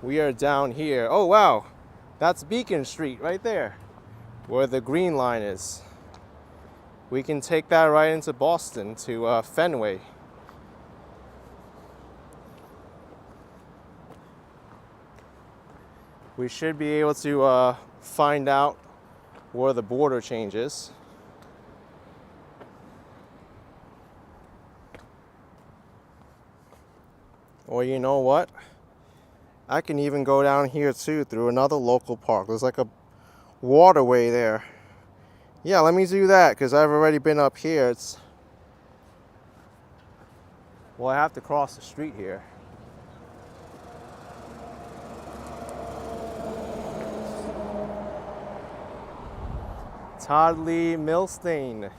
We are down here. Oh wow, that's Beacon Street right there, where the green line is. We can take that right into Boston to Fenway. We should be able to find out where the border changes. Or you know what? I can even go down here too through another local park. There's like a waterway there. Yeah, let me do that because I've already been up here. Well, I have to cross the street here. Todd Lee Milstein.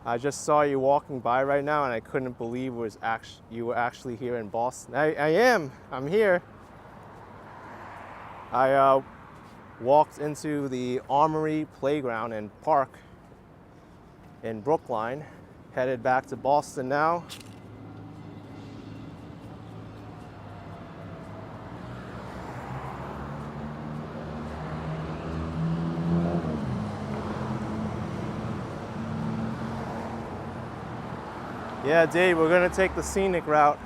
I just saw you walking by right now and I couldn't believe you were actually here in Boston. I am. I'm here. I walked into the Armory playground and park in Brookline, headed back to Boston now. Yeah, Dave, we're gonna take the scenic route.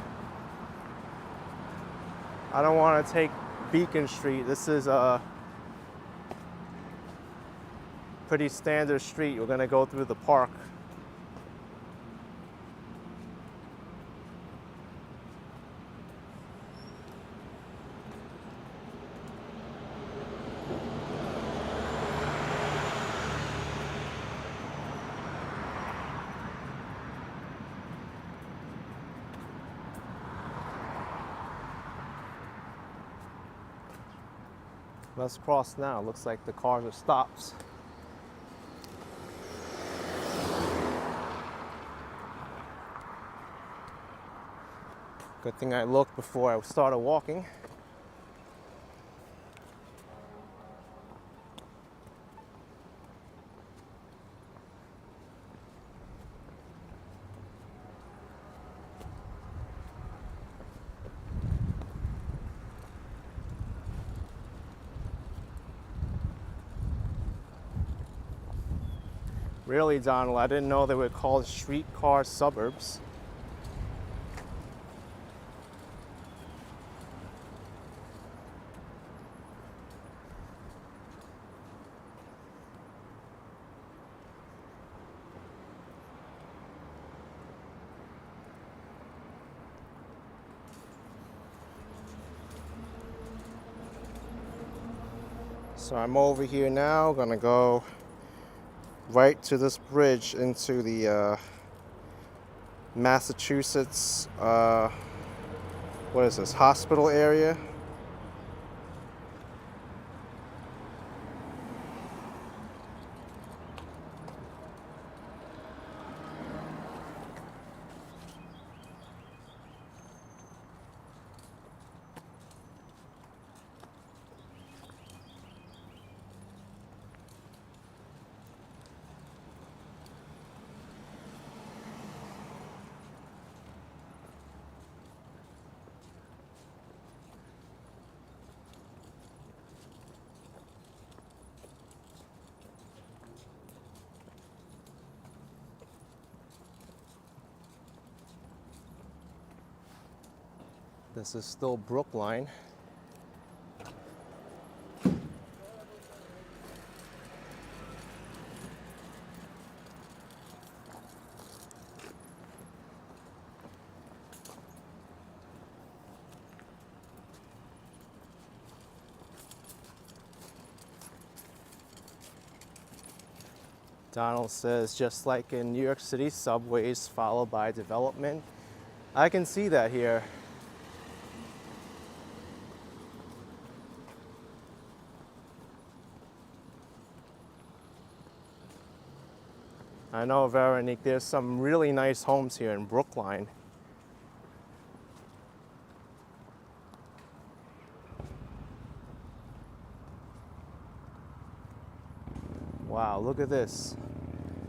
I don't want to take Beacon Street. This is a pretty standard street. We're gonna go through the park. Let's cross now. Looks like the cars are stopped. Good thing I looked before I started walking. Really, Donald, I didn't know they were called streetcar suburbs. So I'm over here now, gonna go right to this bridge into the Massachusetts, what is this, hospital area. This is still Brookline. Donald says, just like in New York City, subways followed by development. I can see that here. I know, Veronique, there's some really nice homes here in Brookline. Wow, look at this.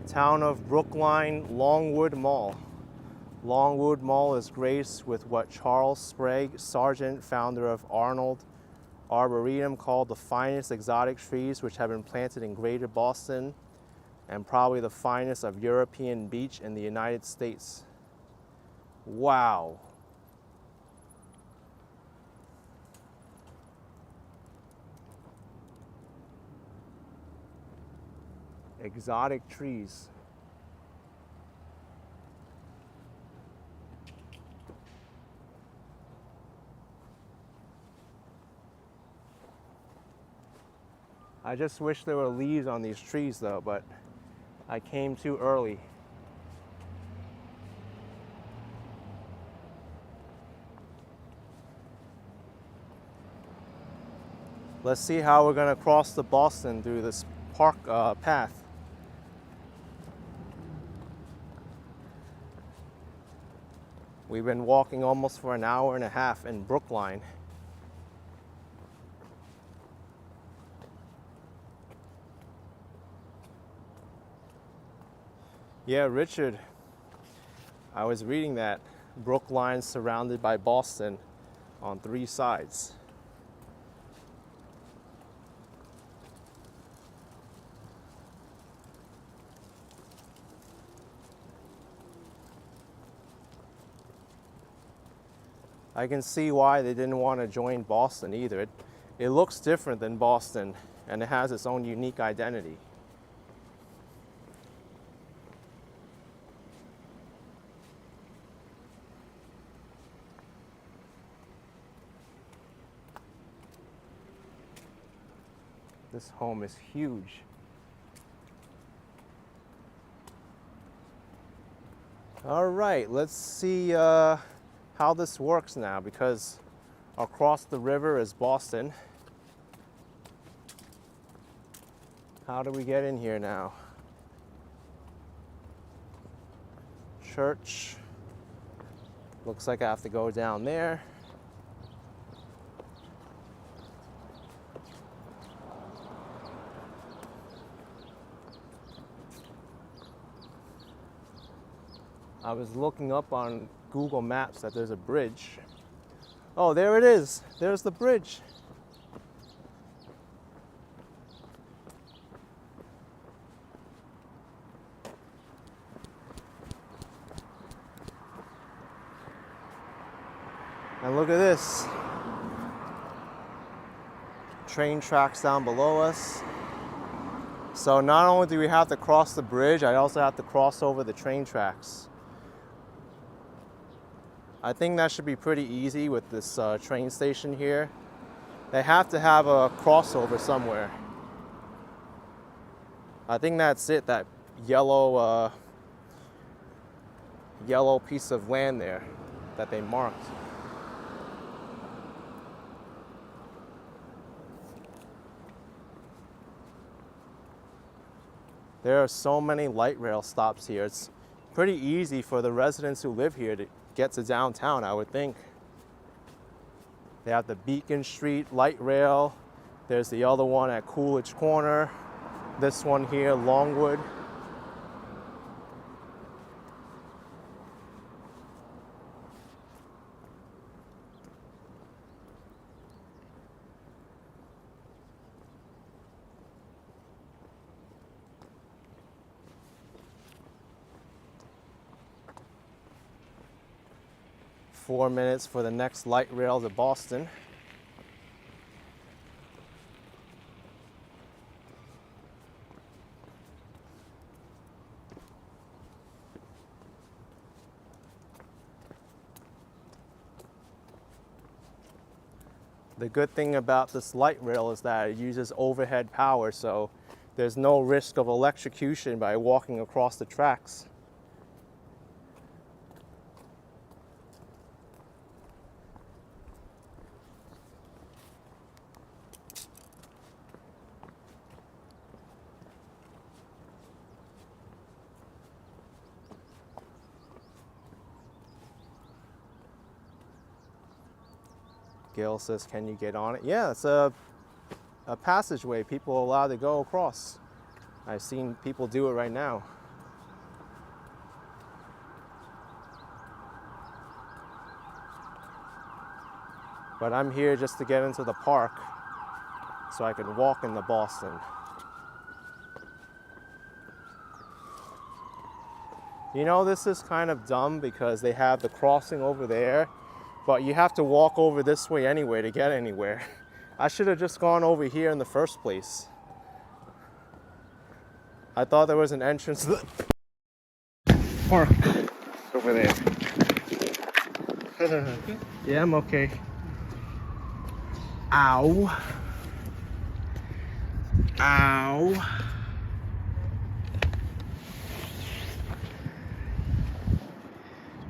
Town of Brookline Longwood Mall. Longwood Mall is graced with what Charles Sprague, Sargent, founder of Arnold Arboretum, called the finest exotic trees which have been planted in Greater Boston, and probably the finest of European beech in the United States. Wow. Exotic trees. I just wish there were leaves on these trees though, but I came too early. Let's see how we're gonna cross to Boston through this park path. We've been walking almost for an hour and a half in Brookline. Yeah, Richard, I was reading that Brookline surrounded by Boston on 3 sides. I can see why they didn't want to join Boston either. It looks different than Boston, and it has its own unique identity. This home is huge. All right, let's see how this works now, because across the river is Boston. How do we get in here now? Church. Looks like I have to go down there. I was looking up on Google Maps that there's a bridge. Oh, there it is. There's the bridge. And look at this. Train tracks down below us. So not only do we have to cross the bridge, I also have to cross over the train tracks. I think that should be pretty easy with this train station here. They have to have a crossover somewhere. I think that's it, that yellow piece of land there that they marked. There are so many light rail stops here. It's pretty easy for the residents who live here to get to downtown, I would think. They have the Beacon Street light rail. There's the other one at Coolidge Corner. This one here, Longwood. 4 minutes for the next light rail to Boston. The good thing about this light rail is that it uses overhead power, so there's no risk of electrocution by walking across the tracks. Gail says, can you get on it? Yeah, it's a passageway people are allowed to go across. I've seen people do it right now. But I'm here just to get into the park so I can walk into Boston. You know, this is kind of dumb because they have the crossing over there, but you have to walk over this way anyway to get anywhere. I should have just gone over here in the first place. I thought there was an entrance to the park over there. Yeah, I'm okay. Ow. Ow.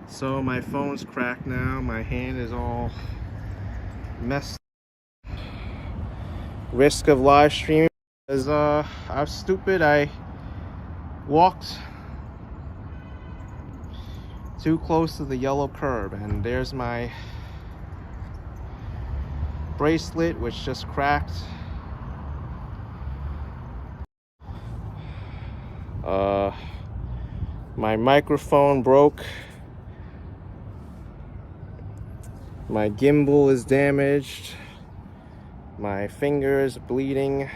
So my phone's cracked now. My hand is all messed up. Risk of live streaming is I'm stupid. I walked too close to the yellow curb, and there's my bracelet, which just cracked. My microphone broke. My gimbal is damaged. My finger is bleeding.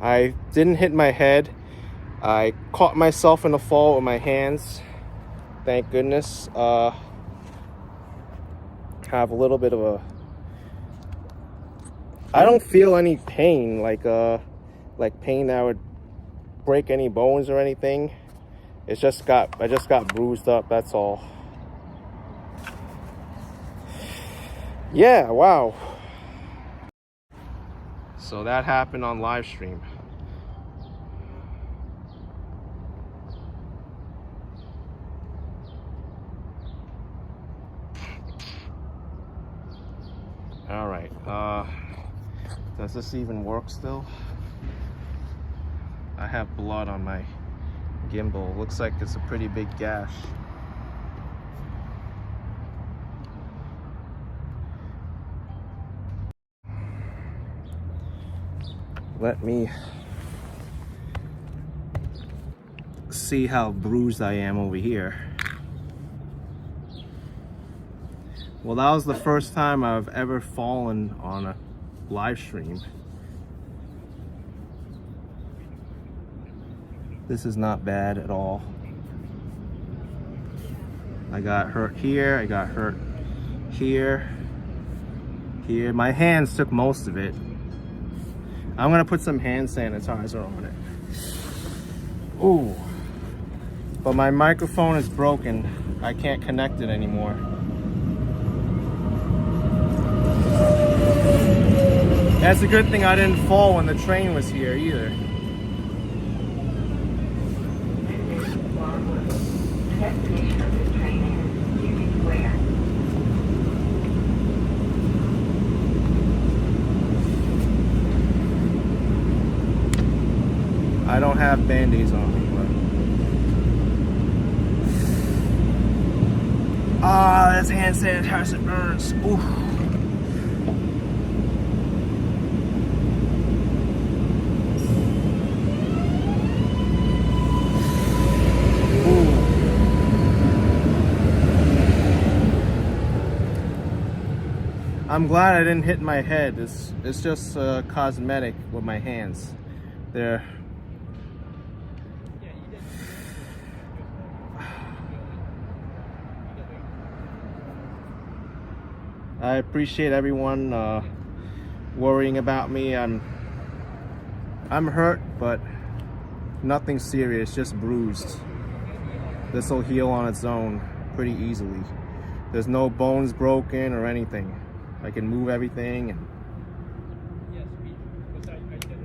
I didn't hit my head. I caught myself in a fall with my hands. Thank goodness. Have a little bit of a... I don't feel any pain, like pain that would break any bones or anything. I just got bruised up, that's all. Yeah, wow. So that happened on live stream. All right, does this even work still? I have blood on my gimbal. Looks like it's a pretty big gash. Let me see how bruised I am over here. Well, that was the first time I've ever fallen on a live stream. This is not bad at all. I got hurt here, I got hurt here, here. My hands took most of it. I'm gonna put some hand sanitizer on it. Ooh. But my microphone is broken. I can't connect it anymore. That's a good thing I didn't fall when the train was here either. I don't have band-aids on me, but... Ah, this hand sanitizer burns. Ooh. I'm glad I didn't hit my head. It's just cosmetic with my hands. They're... I appreciate everyone worrying about me. I'm hurt, but nothing serious, just bruised. This will heal on its own pretty easily. There's no bones broken or anything. I can move everything. And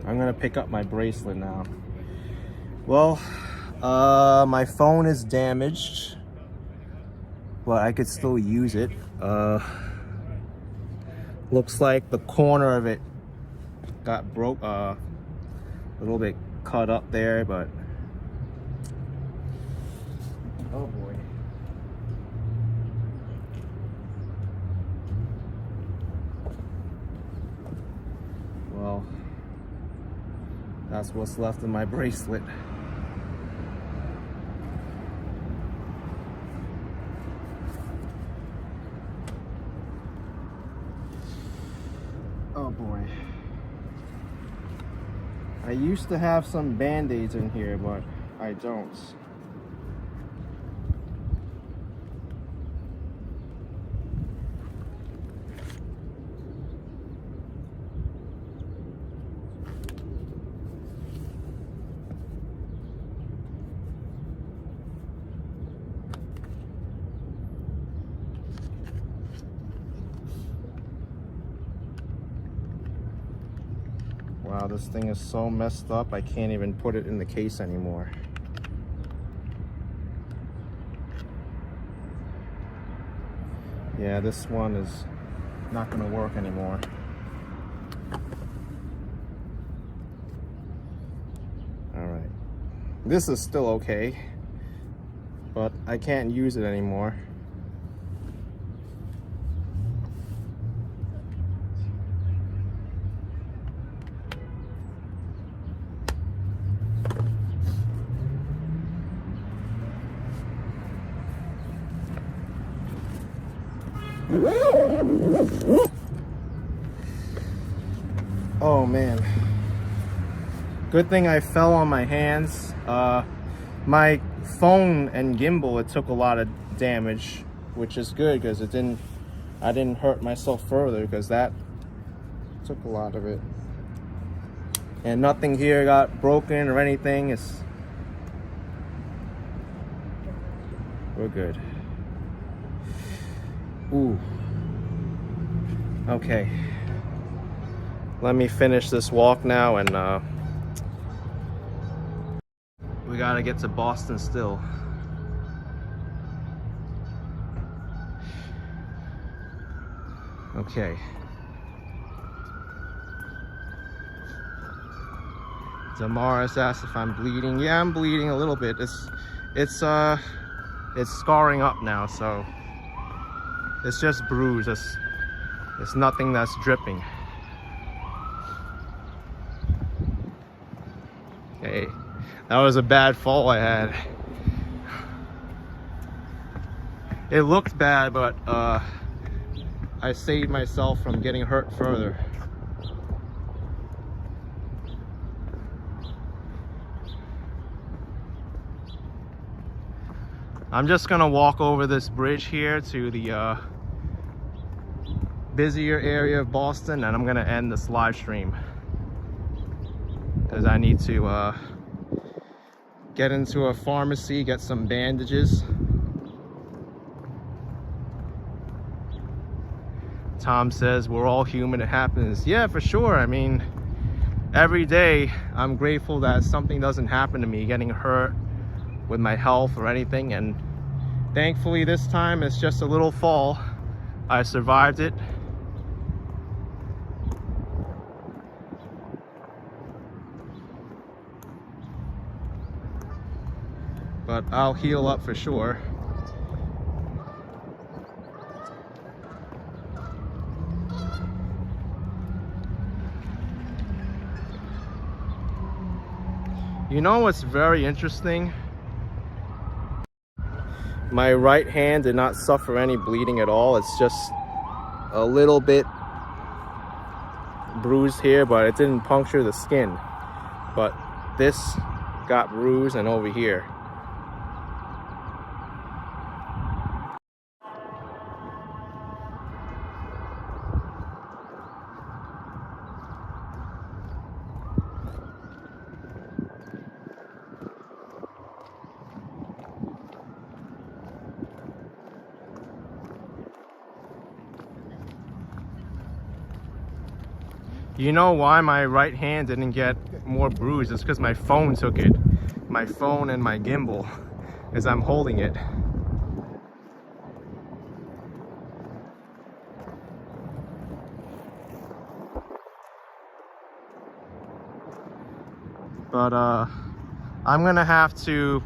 I'm gonna pick up my bracelet now. Well, my phone is damaged, but I could still use it. Looks like the corner of it got broke, a little bit cut up there, but oh boy. Well, that's what's left of my bracelet. Oh boy. I used to have some band-aids in here, but I don't. Wow, this thing is so messed up, I can't even put it in the case anymore. Yeah, this one is not gonna work anymore. All right. This is still okay, but I can't use it anymore. Oh man, good thing I fell on my hands. My phone and gimbal, it took a lot of damage, which is good because I didn't hurt myself further, because that took a lot of it. And nothing here got broken or anything. We're good. Ooh. Okay. Let me finish this walk now, and we gotta get to Boston still. Okay. Damaris asked if I'm bleeding. Yeah, I'm bleeding a little bit. It's scarring up now, so it's just bruised. It's nothing that's dripping. Hey, that was a bad fall I had. It looked bad, but I saved myself from getting hurt further. I'm just gonna walk over this bridge here to the busier area of Boston, and I'm gonna end this live stream because I need to get into a pharmacy, get some bandages. Tom says we're all human, it happens. Yeah, for sure. I mean, every day I'm grateful that something doesn't happen to me, getting hurt with my health or anything, and thankfully this time it's just a little fall. I survived it. But I'll heal up for sure. You know what's very interesting? My right hand did not suffer any bleeding at all. It's just a little bit bruised here, but it didn't puncture the skin. But this got bruised, and over here. You know why my right hand didn't get more bruised? It's because my phone took it. My phone and my gimbal as I'm holding it. But I'm gonna have to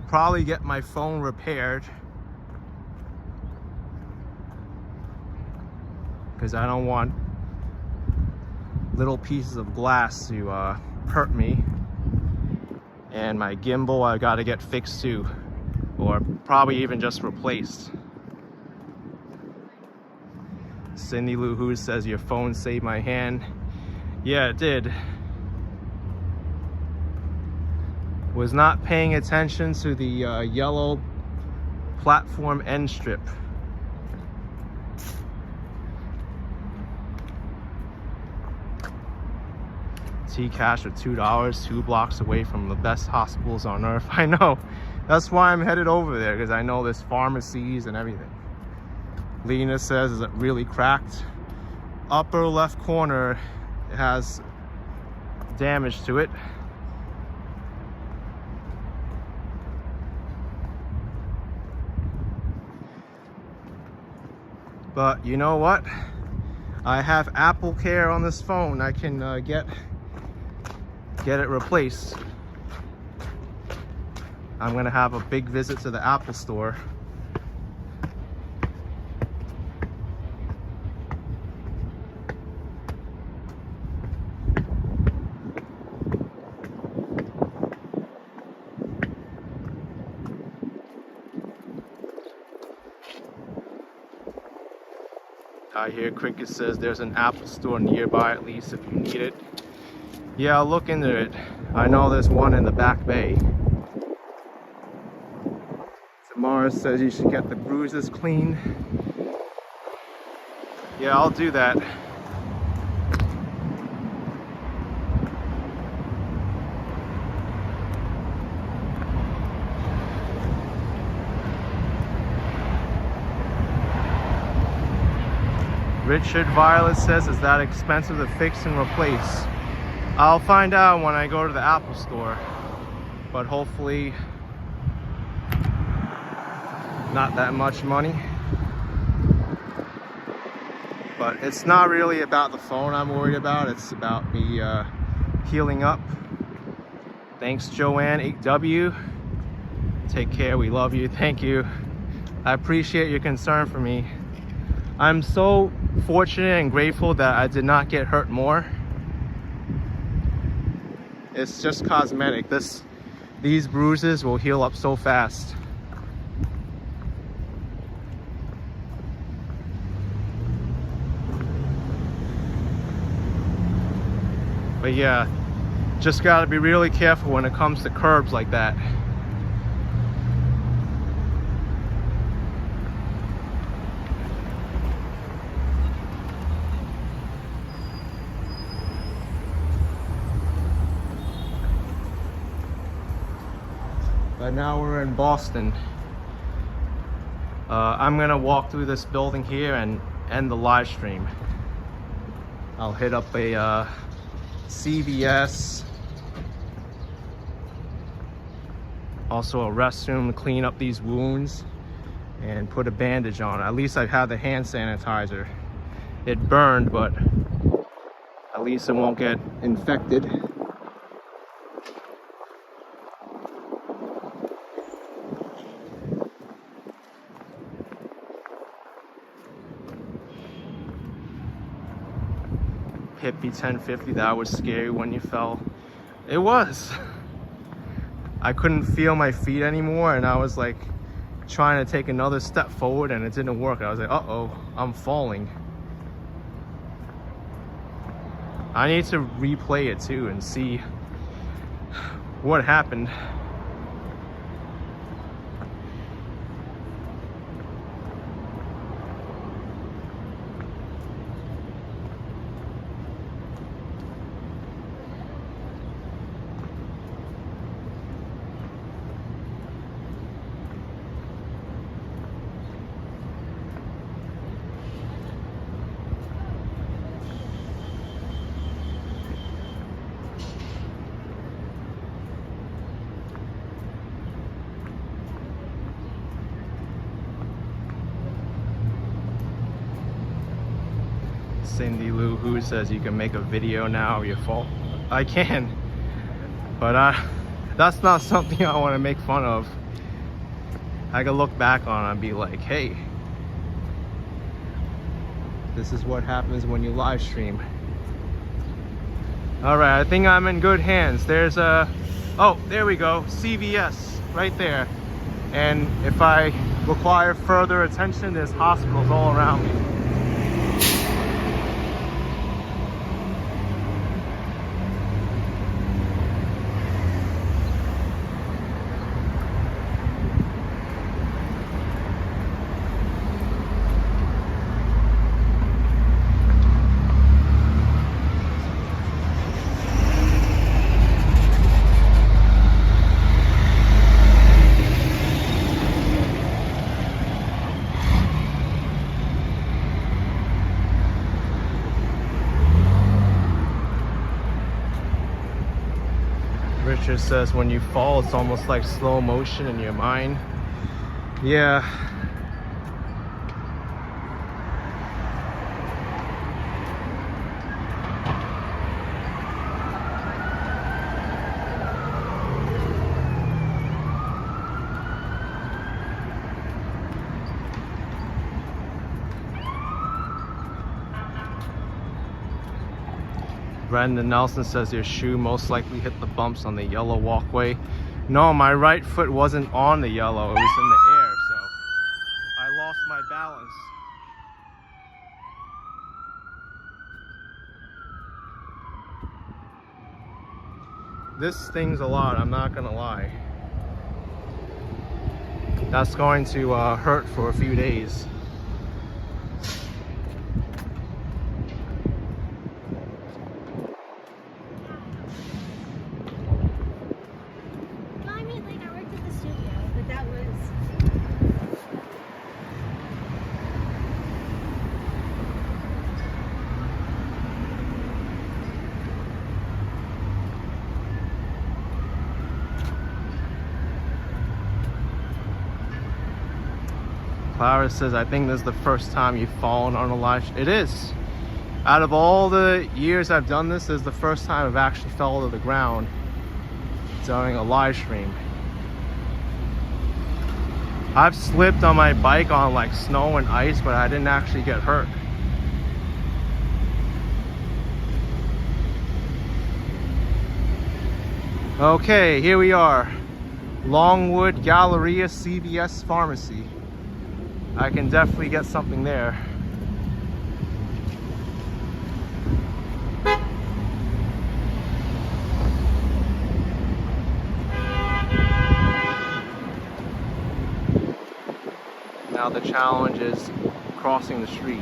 probably get my phone repaired because I don't want little pieces of glass to hurt me. And my gimbal I gotta get fixed too, or probably even just replaced. Cindy Lou Who says your phone saved my hand. Yeah, it did. Was not paying attention to the yellow platform end strip. Cash for $2, 2 blocks away from the best hospitals on earth. I know. That's why I'm headed over there, because I know there's pharmacies and everything. Lena says, is it really cracked? Upper left corner has damage to it. But you know what? I have Apple Care on this phone. I can get it replaced. I'm gonna have a big visit to the Apple store. I hear Cricket says there's an Apple store nearby at least if you need it. Yeah, I'll look into it. I know there's one in the back bay. Tamara says you should get the bruises cleaned. Yeah, I'll do that. Richard Violet says, is that expensive to fix and replace? I'll find out when I go to the Apple store, but hopefully not that much money. But it's not really about the phone I'm worried about, it's about me healing up. Thanks Joanne 8W. Take care, we love you, thank you. I appreciate your concern for me. I'm so fortunate and grateful that I did not get hurt more. It's just cosmetic. These bruises will heal up so fast. But yeah, just gotta be really careful when it comes to curbs like that. But now we're in Boston. I'm gonna walk through this building here and end the live stream. I'll hit up a CVS, also a restroom to clean up these wounds and put a bandage on. At least I've had the hand sanitizer. It burned, but at least it won't get infected. Hippie 1050, that was scary when you fell. It was. I couldn't feel my feet anymore and I was like trying to take another step forward and it didn't work. I was like, uh-oh, I'm falling. I need to replay it too and see what happened. Cindy Lou Who says you can make a video now of your fall. I can, but that's not something I want to make fun of. I can look back on it and be like, hey, this is what happens when you live stream. All right, I think I'm in good hands. There's a, oh, there we go, CVS right there. And if I require further attention, there's hospitals all around me. Richard says when you fall, it's almost like slow motion in your mind. Yeah. Brandon Nelson says your shoe most likely hit the bumps on the yellow walkway. No, my right foot wasn't on the yellow, it was in the air, so I lost my balance. This stings a lot, I'm not gonna lie. That's going to hurt for a few days. Clara says, I think this is the first time you've fallen on a live stream. It is. Out of all the years I've done this, this is the first time I've actually fell to the ground during a live stream. I've slipped on my bike on like snow and ice, but I didn't actually get hurt. Okay, here we are. Longwood Galleria CVS Pharmacy. I can definitely get something there. Now the challenge is crossing the street.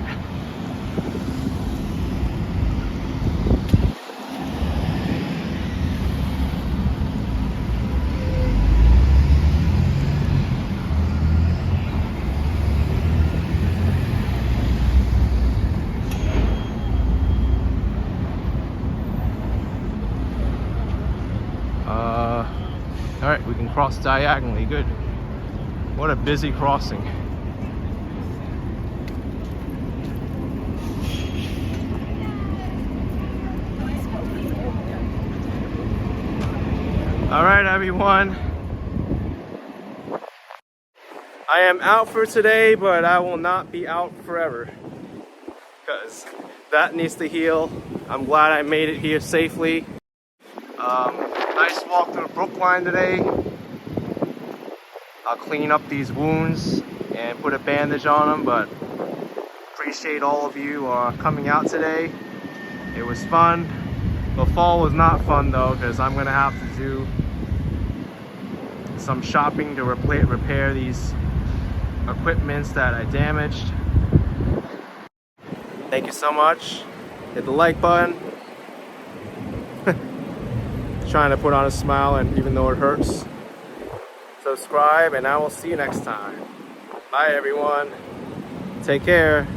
All right, we can cross diagonally, good. What a busy crossing. All right, everyone. I am out for today, but I will not be out forever because that needs to heal. I'm glad I made it here safely. Nice walk through Brookline today. I'll clean up these wounds and put a bandage on them, but appreciate all of you coming out today. It was fun. The fall was not fun though, because I'm gonna have to do some shopping to repair these equipments that I damaged. Thank you so much. Hit the like button. Trying to put on a smile, and even though it hurts. Subscribe, and I will see you next time. Bye everyone. Take care.